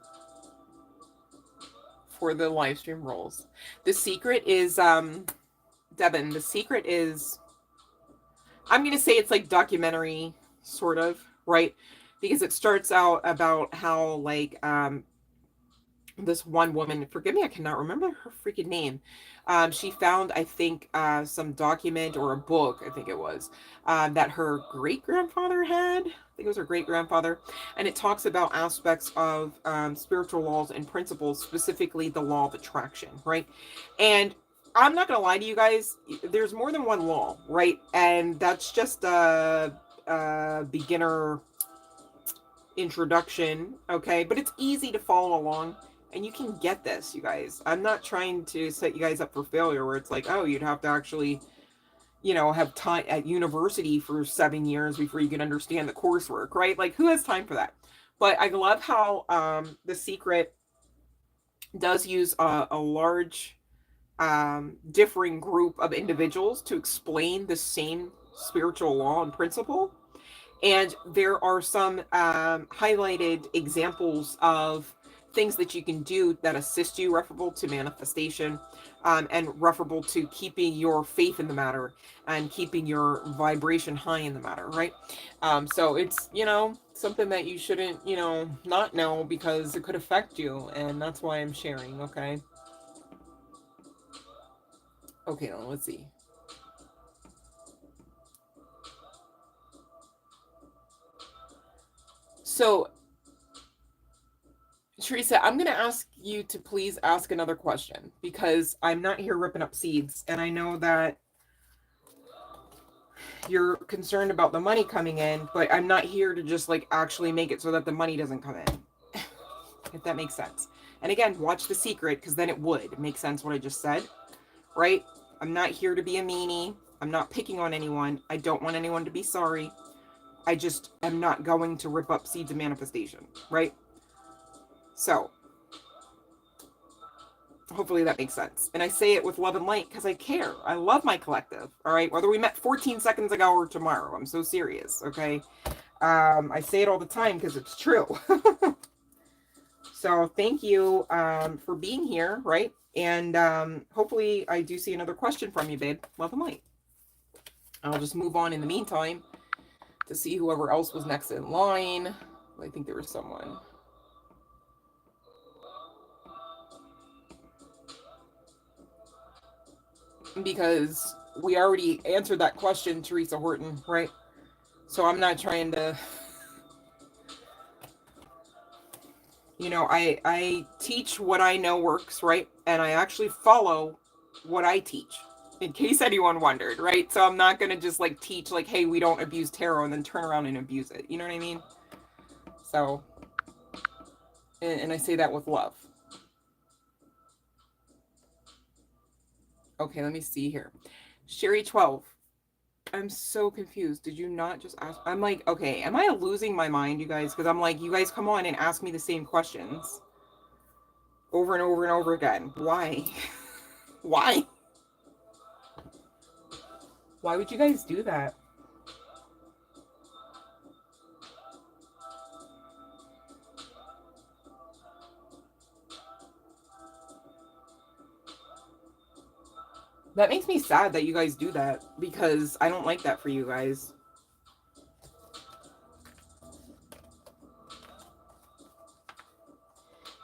for the live stream rules. The secret is, Devin, the secret is, I'm going to say it's like documentary, sort of, right? Because it starts out about how, like, this one woman, forgive me, I cannot remember her freaking name. She found, I think, some document or a book, I think it was, that her great grandfather had. I think it was her great grandfather. And it talks about aspects of spiritual laws and principles, specifically the law of attraction, right? And I'm not going to lie to you guys, there's more than one law, right? And that's just a beginner introduction, okay? But it's easy to follow along. And you can get this, you guys. I'm not trying to set you guys up for failure where it's like, oh, you'd have to actually, you know, have time at university for 7 years before you can understand the coursework, right? Like, who has time for that? But I love how The Secret does use a large differing group of individuals to explain the same spiritual law and principle. And there are some highlighted examples of things that you can do that assist you, referable to manifestation, and referable to keeping your faith in the matter and keeping your vibration high in the matter, right? So it's, you know, something that you shouldn't, you know, not know because it could affect you. And that's why I'm sharing, okay? Okay, let's see. So, Teresa, I'm going to ask you to please ask another question because I'm not here ripping up seeds. And I know that you're concerned about the money coming in, but I'm not here to just like actually make it so that the money doesn't come in. If that makes sense. And again, watch The Secret because then it would make sense what I just said, right? I'm not here to be a meanie. I'm not picking on anyone. I don't want anyone to be sorry. I just am not going to rip up seeds of manifestation, right? So, hopefully that makes sense. And I say it with love and light because I care. I love my collective, all right? Whether we met 14 seconds ago or tomorrow, I'm so serious, okay? I say it all the time because it's true. So thank you for being here, right? And hopefully I do see another question from you, babe. Love and light. I'll just move on in the meantime to see whoever else was next in line. I think there was someone. Because we already answered that question, Teresa Horton, right? So I'm not trying to, you know, I teach what I know works, right? And I actually follow what I teach, in case anyone wondered, right? So I'm not going to just like teach like, hey, we don't abuse tarot and then turn around and abuse it. You know what I mean? So, and I say that with love. Okay, let me see here. Sherry 12. I'm so confused. Did you not just ask? I'm like, okay, am I losing my mind, you guys? Because I'm like, you guys come on and ask me the same questions over and over and over again. Why? Why? Why would you guys do that? That makes me sad that you guys do that because I don't like that for you guys.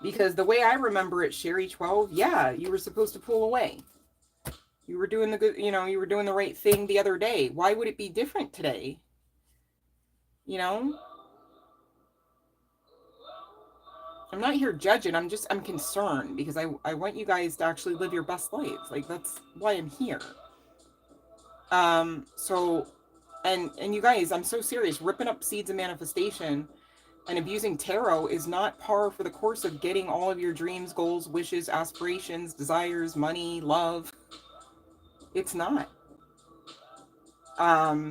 Because the way I remember it, Sherry 12, yeah, you were supposed to pull away. You were doing the good, you know, you were doing the right thing the other day. Why would it be different today? You know? I'm not here judging. I'm concerned because I want you guys to actually live your best life. Like that's why I'm here. So and you guys, I'm so serious. Ripping up seeds of manifestation and abusing tarot is not par for the course of getting all of your dreams, goals, wishes, aspirations, desires, money, love. It's not. I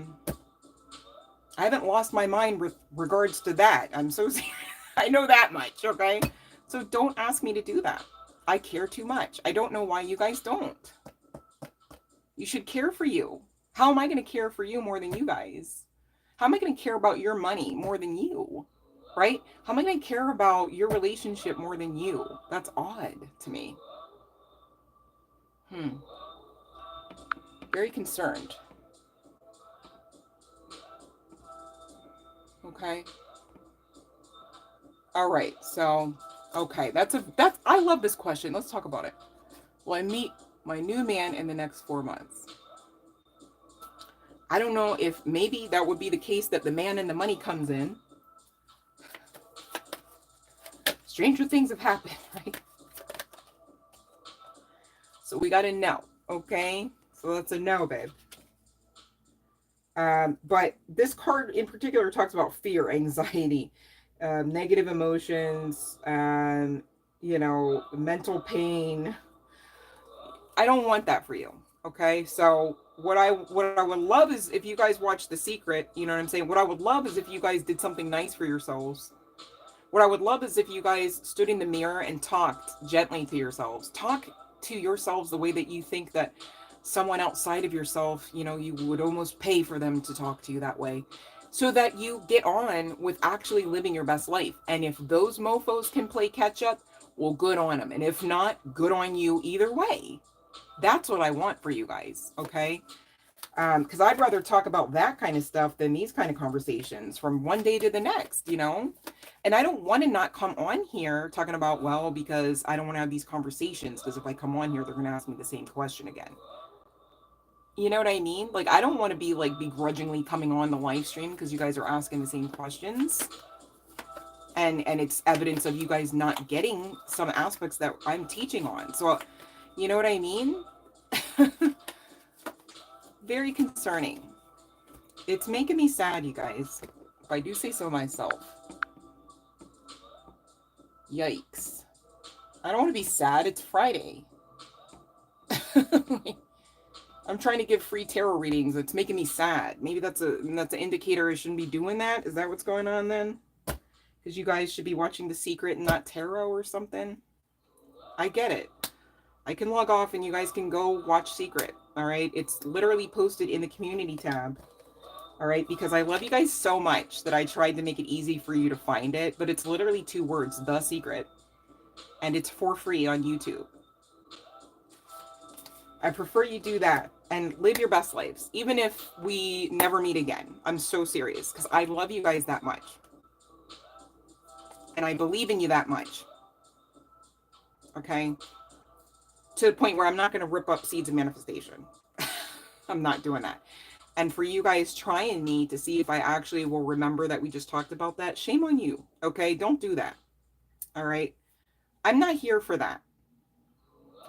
haven't lost my mind with regards to that. I'm so serious. I know that much, okay? So don't ask me to do that. I care too much. I don't know why you guys don't. You should care for you. How am I going to care for you more than you guys? How am I going to care about your money more than you? Right? How am I going to care about your relationship more than you? That's odd to me. Very concerned. Okay. All right. So Okay, that's I love this question. Let's talk about it. Will I meet my new man in the next 4 months? I don't know if maybe that would be the case that the man and the money comes in. Stranger things have happened, right? So we got a no, okay? So that's a no, babe. But this card in particular talks about fear, anxiety, negative emotions, you know, mental pain. I don't want that for you. Okay. So what I would love is if you guys watch The Secret, you know what I'm saying? What I would love is if you guys did something nice for yourselves. What I would love is if you guys stood in the mirror and talked gently to yourselves. Talk to yourselves the way that you think that someone outside of yourself, you know, you would almost pay for them to talk to you that way. So that you get on with actually living your best life. And if those mofos can play catch up, well, good on them. And if not, good on you either way. That's what I want for you guys, okay? Because I'd rather talk about that kind of stuff than these kind of conversations from one day to the next, you know? And I don't want to not come on here talking about, well, because I don't want to have these conversations, because if I come on here, they're going to ask me the same question again. You know what I mean? Like, I don't want to be, like, begrudgingly coming on the live stream because you guys are asking the same questions. And it's evidence of you guys not getting some aspects that I'm teaching on. So, you know what I mean? Very concerning. It's making me sad, you guys, if I do say so myself. Yikes. I don't want to be sad. It's Friday. I'm trying to give free tarot readings. It's making me sad. Maybe that's an indicator I shouldn't be doing that. Is that what's going on then? Because you guys should be watching The Secret and not tarot or something. I get it. I can log off and you guys can go watch Secret. All right. It's literally posted in the community tab. All right. Because I love you guys so much that I tried to make it easy for you to find it. But it's literally 2 words, The Secret. And it's for free on YouTube. I prefer you do that and live your best lives, even if we never meet again. I'm so serious because I love you guys that much. And I believe in you that much. Okay? To the point where I'm not going to rip up seeds of manifestation. I'm not doing that. And for you guys trying me to see if I actually will remember that we just talked about that, shame on you. Okay? Don't do that. All right? I'm not here for that.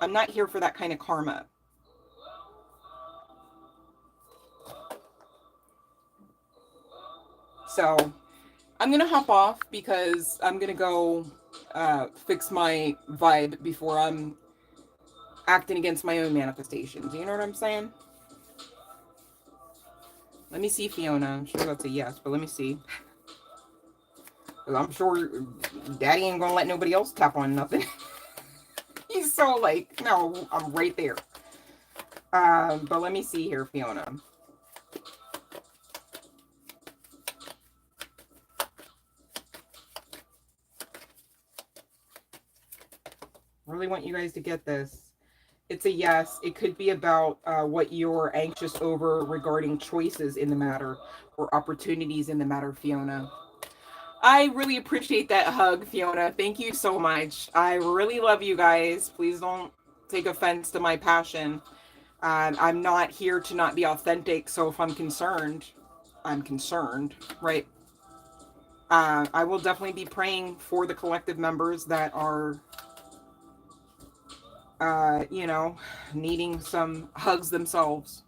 I'm not here for that kind of karma. So I'm going to hop off because I'm going to go fix my vibe before I'm acting against my own manifestations. You know what I'm saying? Let me see, Fiona. I'm sure that's a yes, but let me see. I'm sure Daddy ain't going to let nobody else tap on nothing. He's so like, no, I'm right there. But let me see here, Fiona. Really want you guys to get this. It's a yes. It could be about what you're anxious over regarding choices in the matter or opportunities in the matter, Fiona. I really appreciate that hug, Fiona. Thank you so much. I really love you guys. Please don't take offense to my passion. I'm not here to not be authentic, so if I'm concerned, I'm concerned, right? I will definitely be praying for the collective members that are you know, needing some hugs themselves.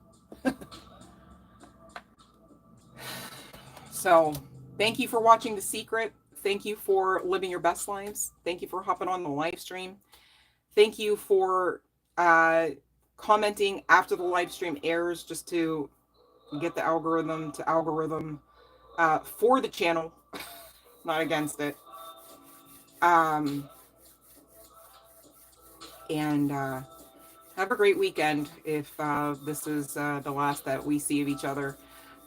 So, thank you for watching The Secret. Thank you for living your best lives. Thank you for hopping on the live stream. Thank you for commenting after the live stream airs just to get the algorithm to algorithm for the channel, not against it. And have a great weekend if this is the last that we see of each other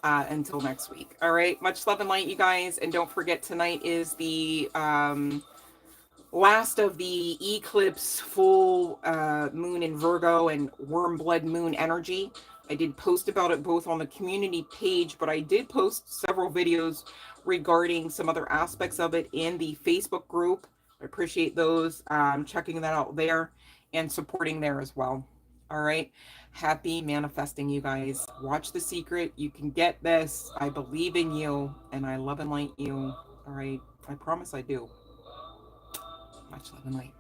until next week. All right. Much love and light, you guys. And don't forget, tonight is the last of the eclipse full moon in Virgo and worm blood moon energy. I did post about it both on the community page, but I did post several videos regarding some other aspects of it in the Facebook group. I appreciate those checking that out there and supporting there as well. All right. Happy manifesting, you guys. Watch The Secret. You can get this. I believe in you and I love and light you. All right. I promise I do. Much love and light.